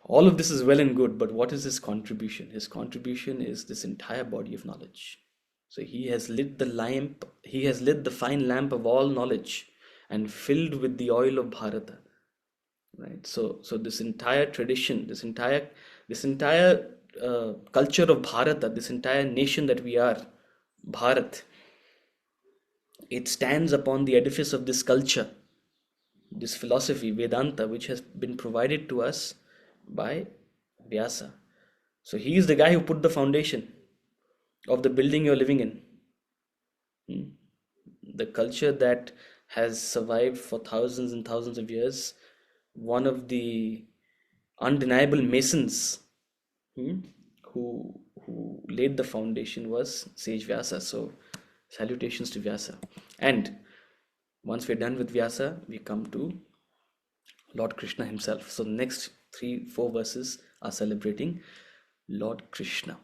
all of this is well and good, but what is his contribution? His contribution is this entire body of knowledge. So he has lit the lamp, he has lit the fine lamp of all knowledge and filled with the oil of Bharata. Right? So this entire tradition, this entire culture of Bharata, this entire nation that we are, Bharat, it stands upon the edifice of this culture, this philosophy, Vedanta, which has been provided to us by Vyasa. So he is the guy who put the foundation of the building you're living in. The culture that has survived for thousands and thousands of years. One of the undeniable masons who laid the foundation was sage Vyasa. So salutations to Vyasa. And once we're done with Vyasa, we come to Lord Krishna himself. So the next 3-4 verses are celebrating Lord Krishna.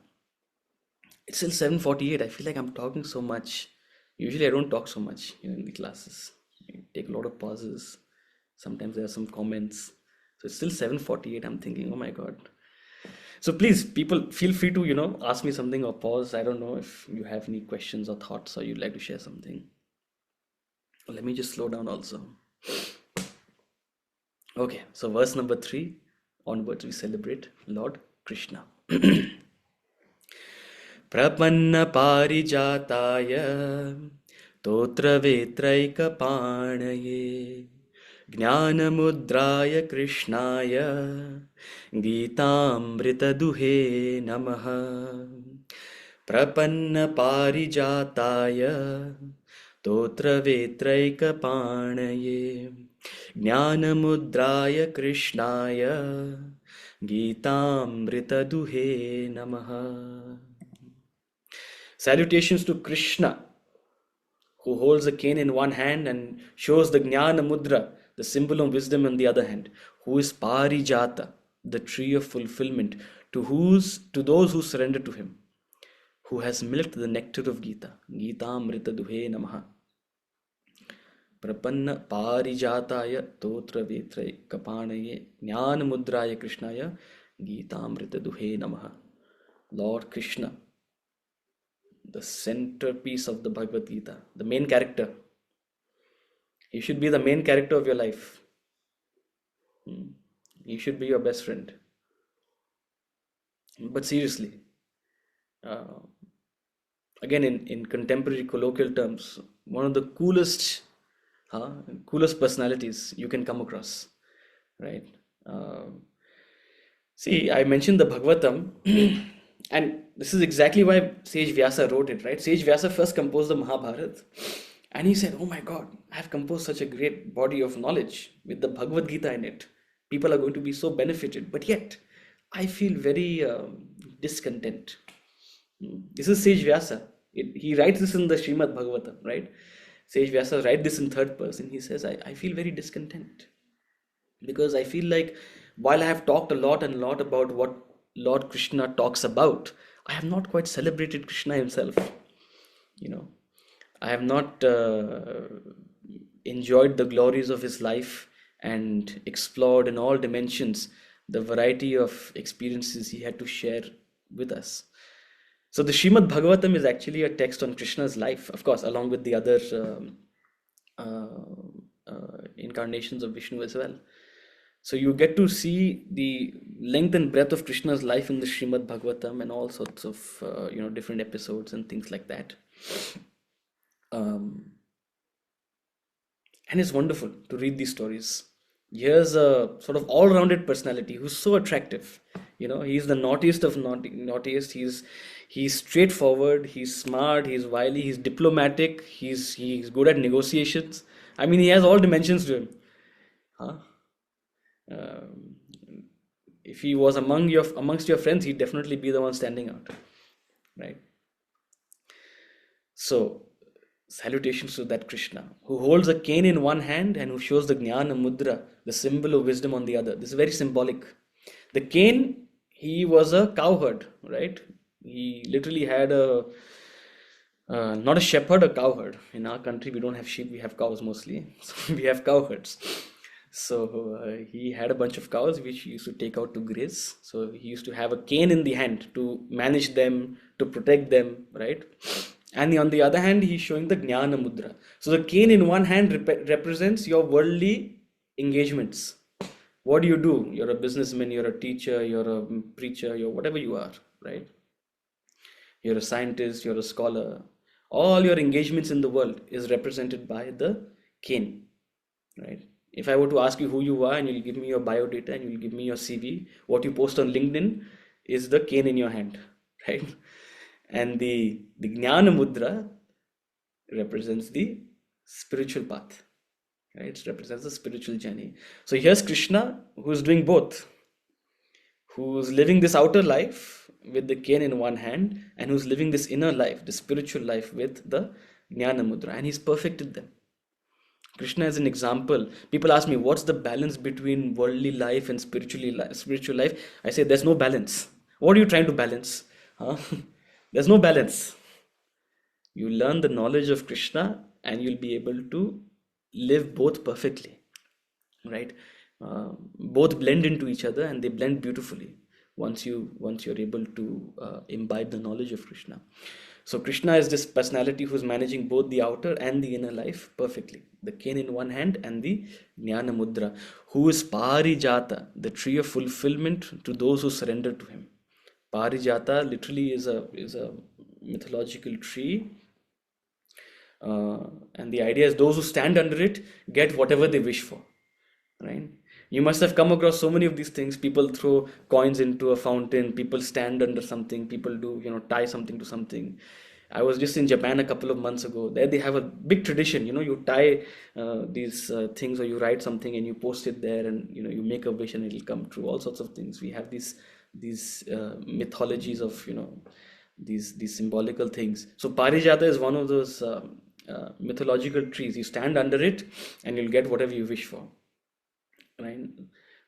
It's still 7:48. I feel like I'm talking so much. Usually I don't talk so much, in the classes. I take a lot of pauses. Sometimes there are some comments. So it's still 7:48. I'm thinking, oh my God. So please, people, feel free to, ask me something or pause. I don't know if you have any questions or thoughts or you'd like to share something. Let me just slow down also. Okay, so verse number 3 onwards, we celebrate Lord Krishna. Prapanna parijataya totra vetraikapanaye ज्ञानमुद्राय कृष्णाय गीतामृतदुहे नमः प्रपन्नपारिजाताय तोत्रवेत्रैकपाणये ज्ञानमुद्राय कृष्णाय गीतामृतदुहे नमः. Salutations to Krishna, who holds a cane in one hand and shows the Jnana Mudra, the symbol of wisdom, in the other hand, who is Parijata, the tree of fulfillment, to those who surrender to him, who has milked the nectar of Gita. Gita Amrita Duhe Namaha. Prapanna Parijataya Totra Vetrai Kapanaye Jnana Mudraya Krishnaya Gita Amrita Duhe Namaha. Lord Krishna, the centerpiece of the Bhagavad Gita, the main character. He should be the main character of your life. He should be your best friend. But seriously, again, in contemporary colloquial terms, one of the coolest personalities you can come across, right? See, I mentioned the Bhagavatam, and this is exactly why Sage Vyasa wrote it, right? Sage Vyasa first composed the Mahabharata, and he said, oh my God, I have composed such a great body of knowledge with the Bhagavad Gita in it. People are going to be so benefited, but yet I feel very discontent. This is Sage Vyasa. He writes this in the Srimad Bhagavatam, right? Sage Vyasa writes this in third person. He says, I feel very discontent because I feel like while I have talked a lot about what Lord Krishna talks about, I have not quite celebrated Krishna himself. I have not enjoyed the glories of his life and explored in all dimensions the variety of experiences he had to share with us. So the Srimad Bhagavatam is actually a text on Krishna's life, of course, along with the other incarnations of Vishnu as well. So you get to see the length and breadth of Krishna's life in the Srimad Bhagavatam and all sorts of different episodes and things like that. And it's wonderful to read these stories. Here's a sort of all-rounded personality who's so attractive. He's the naughtiest of naughtiest. He's straightforward. He's smart. He's wily. He's diplomatic. He's good at negotiations. I mean, he has all dimensions to him. If he was amongst your friends, he'd definitely be the one standing out, right? So, salutations to that Krishna, who holds a cane in one hand and who shows the Jnana Mudra, the symbol of wisdom, on the other. This is very symbolic. The cane, he was a cowherd, right? He literally had not a shepherd, a cowherd. In our country, we don't have sheep, we have cows mostly. So we have cowherds. So he had a bunch of cows which he used to take out to graze. So he used to have a cane in the hand to manage them, to protect them, right? And on the other hand, he's showing the Jnana Mudra. So the cane in one hand represents your worldly engagements. What do you do? You're a businessman, you're a teacher, you're a preacher, you're whatever you are, right? You're a scientist, you're a scholar. All your engagements in the world is represented by the cane, right? If I were to ask you who you are and you'll give me your biodata and you'll give me your CV, what you post on LinkedIn is the cane in your hand, right? And the Jnana Mudra represents the spiritual path, right? It represents the spiritual journey. So here's Krishna, who's doing both, who's living this outer life with the cane in one hand and who's living this inner life, the spiritual life, with the Jnana Mudra, and he's perfected them. Krishna is an example. People ask me, what's the balance between worldly life and spiritual life? I say, there's no balance. What are you trying to balance? Huh? There's no balance. You learn the knowledge of Krishna and you'll be able to live both perfectly, right? Both blend into each other and they blend beautifully once you're able to imbibe the knowledge of Krishna. So Krishna is this personality who's managing both the outer and the inner life perfectly. The cane in one hand and the Jnana Mudra, who is Parijata, the tree of fulfillment to those who surrender to him. Parijata literally is a mythological tree, and the idea is those who stand under it get whatever they wish for, right? You must have come across so many of these things. People throw coins into a fountain, people stand under something, people do, tie something to something. I was just in Japan a couple of months ago. There they have a big tradition, you tie these things, or you write something and you post it there, and you make a wish and it'll come true. All sorts of things. We have these mythologies of these symbolical things. So Parijata is one of those mythological trees. You stand under it and you'll get whatever you wish for, right?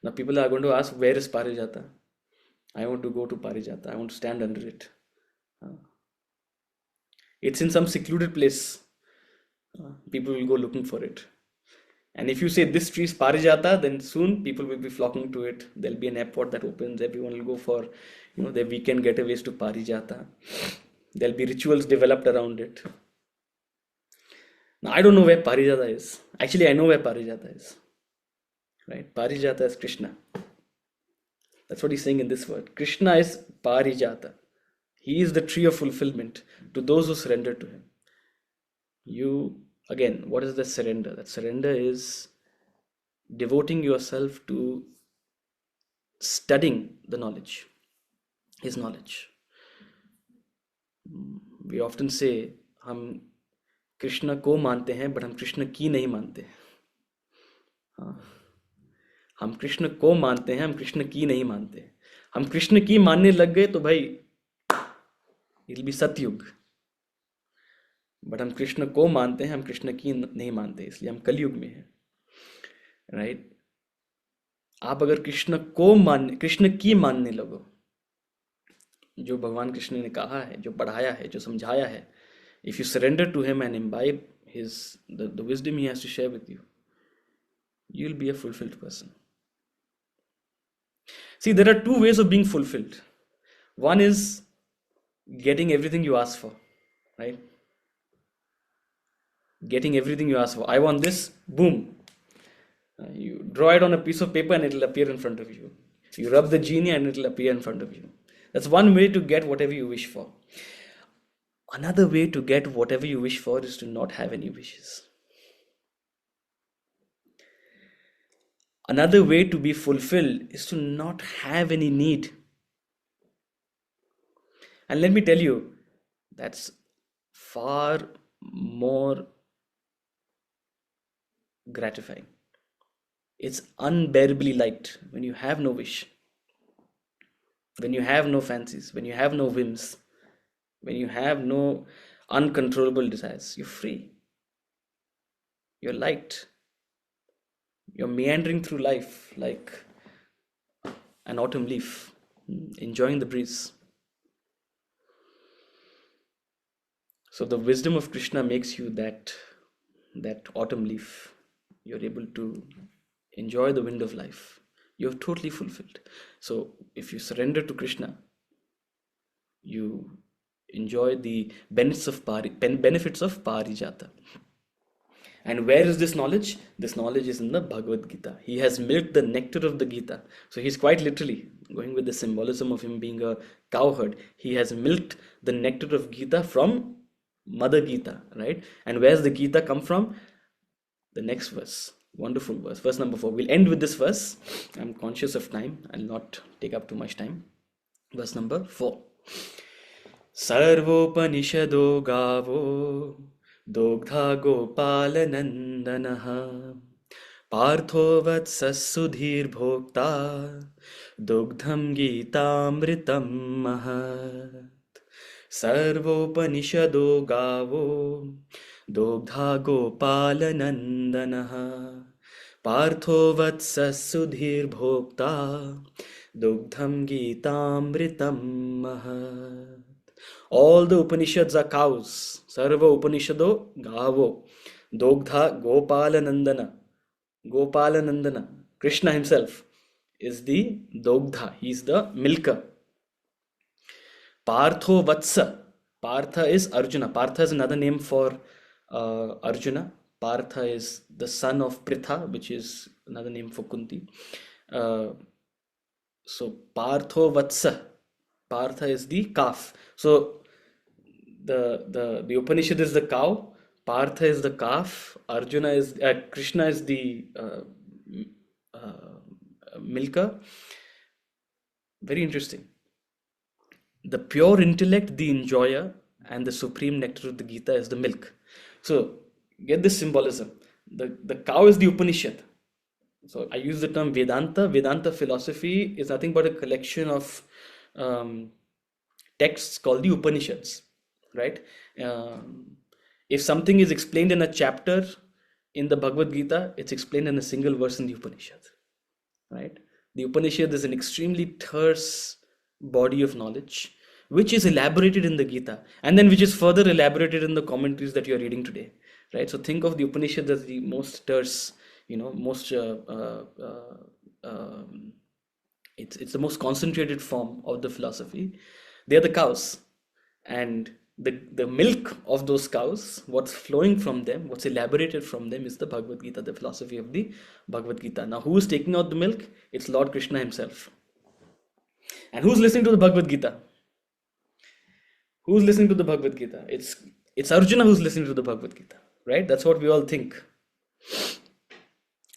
Now people are going to ask, where is Parijata? I want to go to Parijata. I want to stand under it. It's in some secluded place. People will go looking for it. And if you say this tree is Parijata, then soon people will be flocking to it. There'll be an airport that opens. Everyone will go for their weekend getaways to Parijata. There'll be rituals developed around it. Now I don't know where Parijata is. Actually, I know where Parijata is. Right? Parijata is Krishna. That's what he's saying in this word. Krishna is Parijata. He is the tree of fulfillment to those who surrender to him. Again, what is the surrender? That surrender is devoting yourself to studying the knowledge, his knowledge. We often say, हम कृष्ण को मानते हैं, but हम कृष्ण की नहीं मानते. हम कृष्ण को मानते हैं, हम कृष्ण की नहीं मानते. हम कृष्ण की मानने लग गए तो भाई it'll be सतयुग. बट हम कृष्ण को मानते हैं, हम कृष्ण की नहीं मानते, इसलिए हम कलयुग में हैं, राइट? आप अगर कृष्ण की मानने लगो, जो भगवान कृष्ण ने कहा है, जो पढ़ाया है, जो समझाया है, if you surrender to him and imbibe the wisdom he has to share with you, you'll be a fulfilled person. See, there are two ways of being fulfilled. One is getting everything you ask for, right? Getting everything you ask for. I want this, boom. You draw it on a piece of paper and it'll appear in front of you. You rub the genie and it'll appear in front of you. That's one way to get whatever you wish for. Another way to get whatever you wish for is to not have any wishes. Another way to be fulfilled is to not have any need. And let me tell you, that's far more gratifying. It's unbearably light when you have no wish, when you have no fancies, when you have no whims, when you have no uncontrollable desires. You're free. You're light. You're meandering through life like an autumn leaf, enjoying the breeze. So the wisdom of Krishna makes you that autumn leaf. You're able to enjoy the wind of life. You're totally fulfilled. So if you surrender to Krishna, you enjoy the benefits of Parijata. And where is this knowledge? This knowledge is in the Bhagavad Gita. He has milked the nectar of the Gita. So he's quite literally going with the symbolism of him being a cowherd. He has milked the nectar of Gita from Mother Gita, right? And where's the Gita come from? The next verse. Wonderful verse. Verse number 4. We'll end with this verse. I'm conscious of time. I'll not take up too much time. Verse number 4. Sarvopanishado gavo Dogdha Gopalanandanaha Partho Vatsasudhir Bhokta Dogdham Gitamritam Mahat Sarvopanishado Gavo Dogdha Gopalanandanaha Partho Vatsa Sudhir Bhokta Dugdham Gitamritam Mahat. All the Upanishads are cows. Sarva Upanishado Gavo. Dogdha Gopalanandana. Gopalanandana. Krishna himself is the Dogdha. He's the milker. Partho Vatsa. Partha is Arjuna. Partha is another name for Arjuna. Partha is the son of Pritha, which is another name for Kunti. Uh, so Partho Vatsa. Partha is the calf. So the Upanishad is the cow. Partha is the calf. Arjuna is Krishna is the milker. Very interesting. The pure intellect, the enjoyer, and the supreme nectar of the Gita is the milk. So get this symbolism. The cow is the Upanishad. So I use the term Vedanta. Vedanta philosophy is nothing but a collection of texts called the Upanishads, right? If something is explained in a chapter in the Bhagavad Gita, it's explained in a single verse in the Upanishad, right? The Upanishad is an extremely terse body of knowledge which is elaborated in the Gita and then which is further elaborated in the commentaries that you're reading today, right? So think of the Upanishad as the most terse, most it's the most concentrated form of the philosophy. They're the cows, and the milk of those cows, what's flowing from them, what's elaborated from them, is the Bhagavad Gita, the philosophy of the Bhagavad Gita. Now, who is taking out the milk? It's Lord Krishna himself. And who's listening to the Bhagavad Gita? Who's listening to the Bhagavad Gita? It's Arjuna who's listening to the Bhagavad Gita, right? That's what we all think.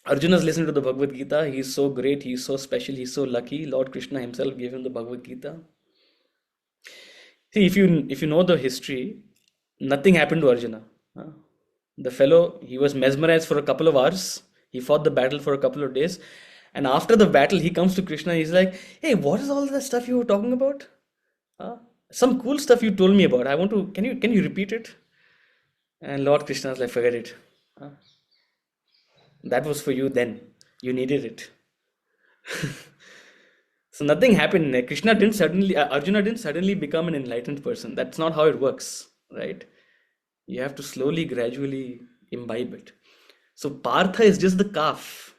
Arjuna's listening to the Bhagavad Gita. He's so great, he's so special, he's so lucky. Lord Krishna himself gave him the Bhagavad Gita. See, if you know the history, nothing happened to Arjuna. The fellow, he was mesmerized for a couple of hours. He fought the battle for a couple of days. And after the battle, he comes to Krishna. He's like, hey, what is all that stuff you were talking about? Some cool stuff you told me about. Can you repeat it? And Lord Krishna is like, forget it. That was for you then. You needed it. So nothing happened. Arjuna didn't suddenly become an enlightened person. That's not how it works, right? You have to slowly, gradually imbibe it. So Partha is just the calf.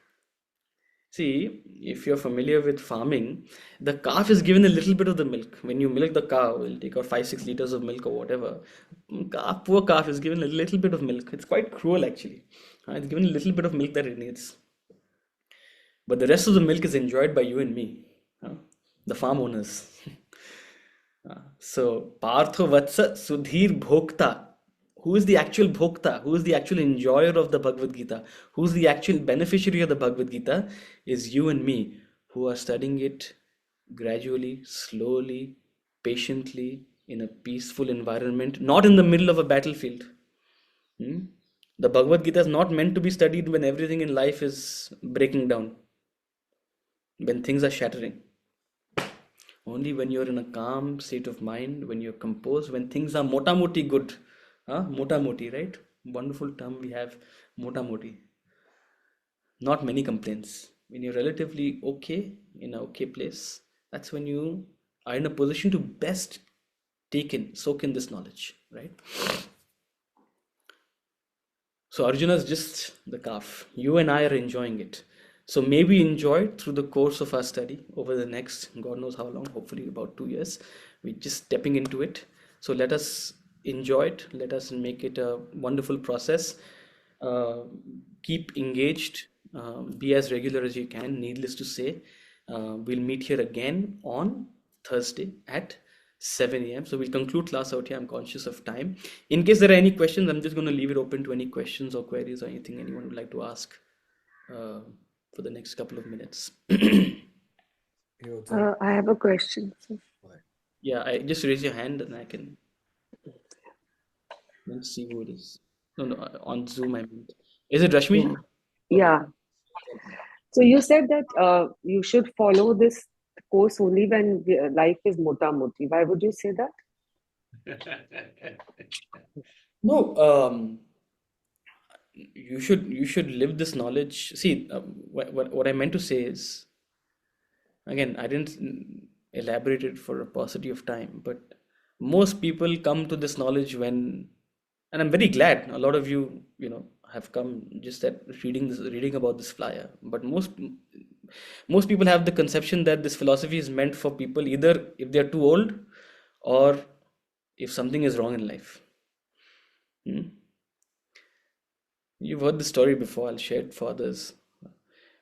See, if you're familiar with farming, the calf is given a little bit of the milk. When you milk the cow, it'll take out 5-6 liters of milk or whatever. Poor calf is given a little bit of milk. It's quite cruel actually. It's given a little bit of milk that it needs. But the rest of the milk is enjoyed by you and me, the farm owners. So, Partho Vatsa Sudhir Bhokta. Who is the actual Bhokta? Who is the actual enjoyer of the Bhagavad Gita? Who is the actual beneficiary of the Bhagavad Gita? Is you and me, who are studying it gradually, slowly, patiently, in a peaceful environment, not in the middle of a battlefield. The Bhagavad Gita is not meant to be studied when everything in life is breaking down, when things are shattering. Only when you're in a calm state of mind, when you're composed, when things are mota moti good. Mota moti, right? Wonderful term we have, mota moti. Not many complaints. When you're relatively okay, in an okay place, that's when you are in a position to best soak in this knowledge, right? So Arjuna is just the calf. You and I are enjoying it. So may we enjoy it through the course of our study over the next, God knows how long, hopefully about 2 years. We're just stepping into it. So let us enjoy it. Let us make it a wonderful process. Keep engaged. Be as regular as you can. Needless to say, we'll meet here again on Thursday at 7 a.m. So we'll conclude class out here. I'm conscious of time. In case there are any questions, I'm just going to leave it open to any questions or queries or anything anyone would like to ask for the next couple of minutes. I have a question. Yeah, just raise your hand and I can. Let's see who it is. No, on Zoom I meant. Is it Rashmi? Yeah. So you said that you should follow this course only when life is mota moti. Why would you say that? No, you should live this knowledge. See, what I meant to say is, again, I didn't elaborate it for a paucity of time, but most people come to this knowledge when, and I'm very glad a lot of you have come just that reading about this flyer. But most people have the conception that this philosophy is meant for people either if they're too old or if something is wrong in life. Hmm? You've heard the story before. I'll share it for others.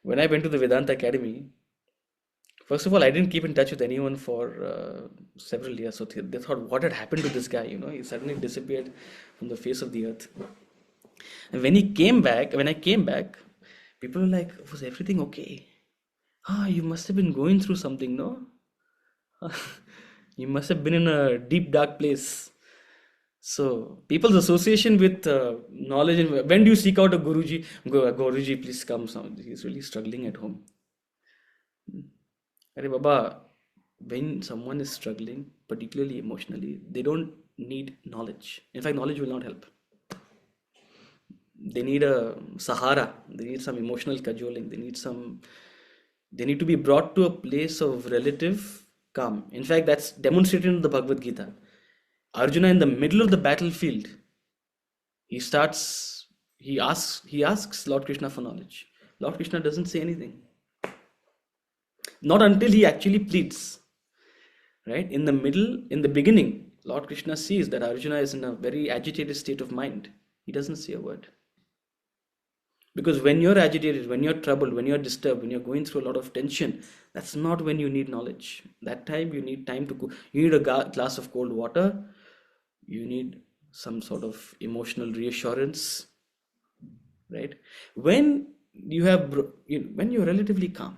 When I went to the Vedanta Academy, first of all, I didn't keep in touch with anyone for several years. So they thought, what had happened to this guy? He suddenly disappeared from the face of the earth. And when I came back, people were like, was everything okay? You must have been going through something, no? You must have been in a deep, dark place. So, people's association with knowledge, and when do you seek out a Guruji? Guruji, please come. He's really struggling at home. Arey Baba, when someone is struggling, particularly emotionally, they don't need knowledge. In fact, knowledge will not help. They need a sahara. They need some emotional cajoling. They need to be brought to a place of relative calm. In fact, that's demonstrated in the Bhagavad Gita. Arjuna, in the middle of the battlefield, he asks Lord Krishna for knowledge. Lord Krishna doesn't say anything. Not until he actually pleads. Right? In the beginning, Lord Krishna sees that Arjuna is in a very agitated state of mind. He doesn't say a word. Because when you're agitated, when you're troubled, when you're disturbed, when you're going through a lot of tension, that's not when you need knowledge. That time you need time to cool. You need a glass of cold water. You need some sort of emotional reassurance, right? When when you're relatively calm,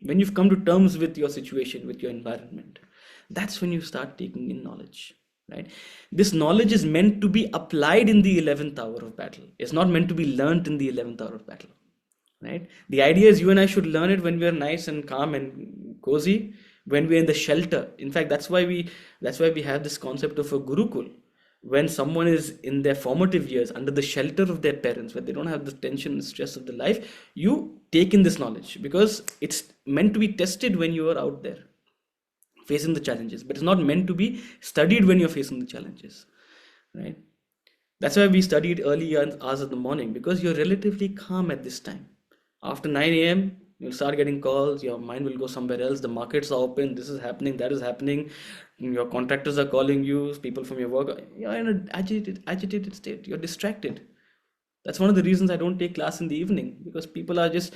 when you've come to terms with your situation, with your environment, that's when you start taking in knowledge. Right? This knowledge is meant to be applied in the 11th hour of battle. It's not meant to be learnt in the 11th hour of battle. Right? The idea is you and I should learn it when we are nice and calm and cozy, when we're in the shelter. In fact, that's why we have this concept of a gurukul. When someone is in their formative years under the shelter of their parents, where they don't have the tension and stress of the life, you take in this knowledge because it's meant to be tested when you are out there facing the challenges, but it's not meant to be studied when you're facing the challenges, right? That's why we studied early hours of the morning, because you're relatively calm at this time. After 9 a.m., you'll start getting calls, your mind will go somewhere else, the markets are open, this is happening, that is happening, your contractors are calling you, people from your work, you're in an agitated state, you're distracted. That's one of the reasons I don't take class in the evening, because people are just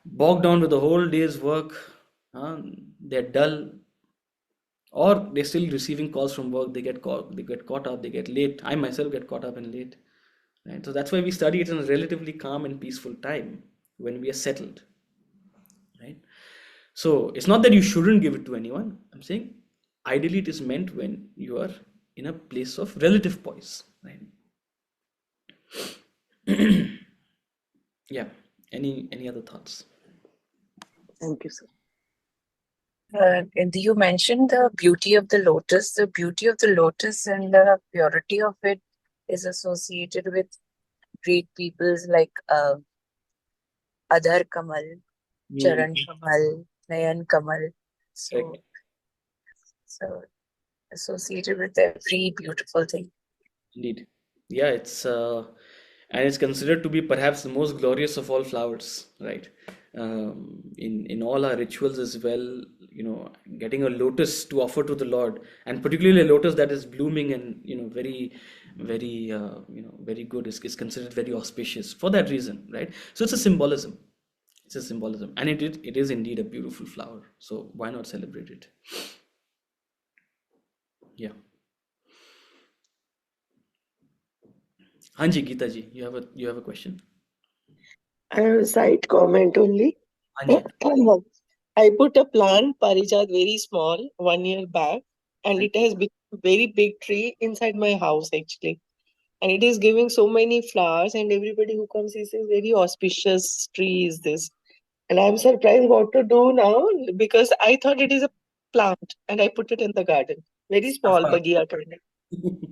bogged down with the whole day's work, they're dull, or they're still receiving calls from work, they get caught up, they get late. I myself get caught up and late, right? So that's why we study it in a relatively calm and peaceful time when we are settled, right? So it's not that you shouldn't give it to anyone. I'm saying ideally it is meant when you are in a place of relative poise, right? Yeah. Any other thoughts? Thank you, sir. And you mentioned the beauty of the lotus. The beauty of the lotus and the purity of it is associated with great peoples like Adhar Kamal, Charan Kamal, Nayan Kamal. Correct. So associated with every beautiful thing. Indeed. Yeah, it's considered to be perhaps the most glorious of all flowers, right? In all our rituals as well, getting a lotus to offer to the Lord, and particularly a lotus that is blooming and very, very, very good is considered very auspicious for that reason, right? So it's a symbolism. It's a symbolism, and it is indeed a beautiful flower. So why not celebrate it? Yeah. Hanji, Geeta ji, you have a question? I have a side comment only. Hanji. I put a plant, Parijat, very small, 1 year back, and it has become a very big tree inside my house actually. And it is giving so many flowers, and everybody who comes, he says, very auspicious tree is this. And I'm surprised what to do now, because I thought it is a plant and I put it in the garden. Very small, bagia kind of.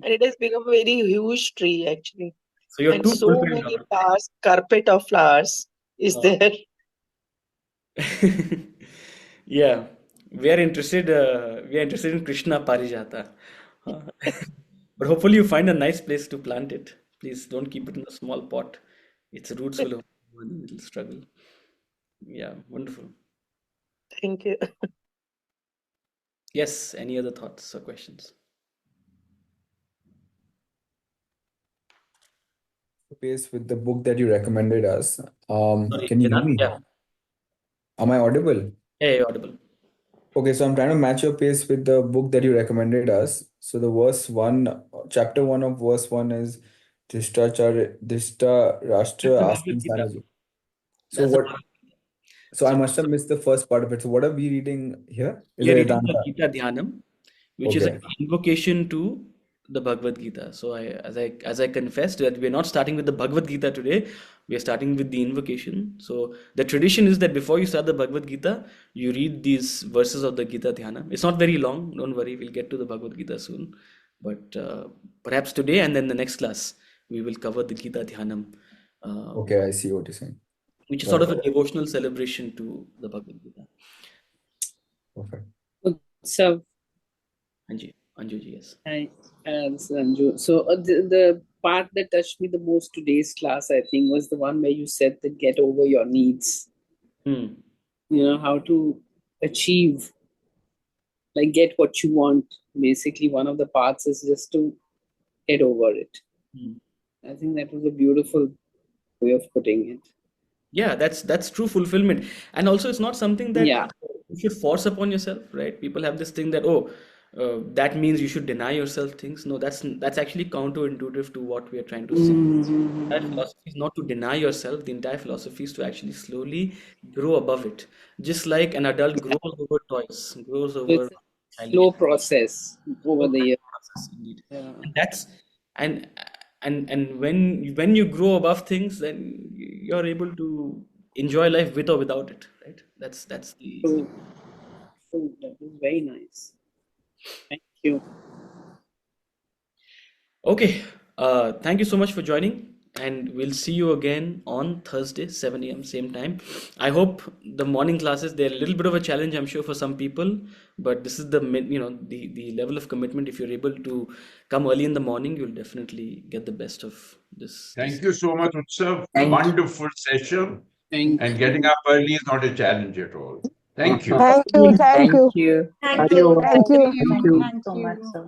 And it has become a very huge tree actually. So you're And too so fulfilled many now. flowers, carpet of flowers is there. Yeah, we are interested in Krishna Parijata. Uh, but hopefully you find a nice place to plant it. Please don't keep it in a small pot. Its roots will it'll struggle. Yeah, wonderful. Thank you. Yes, any other thoughts or questions? Pace with the book that you recommended us. Sorry, Can you hear Vedant? me? Yeah. Am I audible? Yeah, you're audible. Okay, so I'm trying to match your pace with the book that you recommended us. So the verse one, chapter one of verse one is Dishta That's Rashtra the Bhagavad Asking Gita. Sanaji. So That's the what? Bhagavad Gita. So I So must have missed the first part of it. So what are we reading here? Is you're it reading the Vedanta? Gita Dhyanam, which is an Okay. invocation to the Bhagavad Gita. So as I confessed that we're not starting with the Bhagavad Gita today, we are starting with the invocation. So the tradition is that before you start the Bhagavad Gita, you read these verses of the Gita Dhyana. It's not very long, don't worry, we'll get to the Bhagavad Gita soon. But perhaps today and then the next class, we will cover the Gita Dhyanam, uh, Okay, I see what you're saying. which is Got sort of it. a devotional celebration to the Bhagavad Gita. Perfect. So, Anju ji, yes. hi, this is Anju. So, the part that touched me the most today's class, I think, was the one where you said that get over your needs. Hmm. How to achieve, like, get what you want. Basically, one of the paths is just to get over it. Hmm. I think that was a beautiful way of putting it. Yeah, that's true fulfillment. And also it's not something that Yeah. you should force upon yourself, right? People have this thing that, oh, that means you should deny yourself things. No, that's actually counterintuitive to what we are trying to say. Entire philosophy is not to deny yourself. The entire philosophy is to actually slowly grow above it. Just like an adult grows over toys, grows over It's a childish. slow process over the years. Process indeed. Yeah. And that's and and when you grow above things, then you're able to enjoy life with or without it, right? That's the True. True. That was very nice. Thank you. okay. Thank you so much for joining, and we'll see you again on Thursday, 7 a.m. same time. I hope the morning classes, they're a little bit of a challenge, I'm sure, for some people, but this is the level of commitment. If you're able to come early in the morning, you'll definitely get the best of this. Thank you so much, Utsav. Thank you. Wonderful session. Thank And you. getting up early is not a challenge at all. Thank you. Thank you. Thank you. Thank Thank you. you. Thank you. Thank you. So much, sir.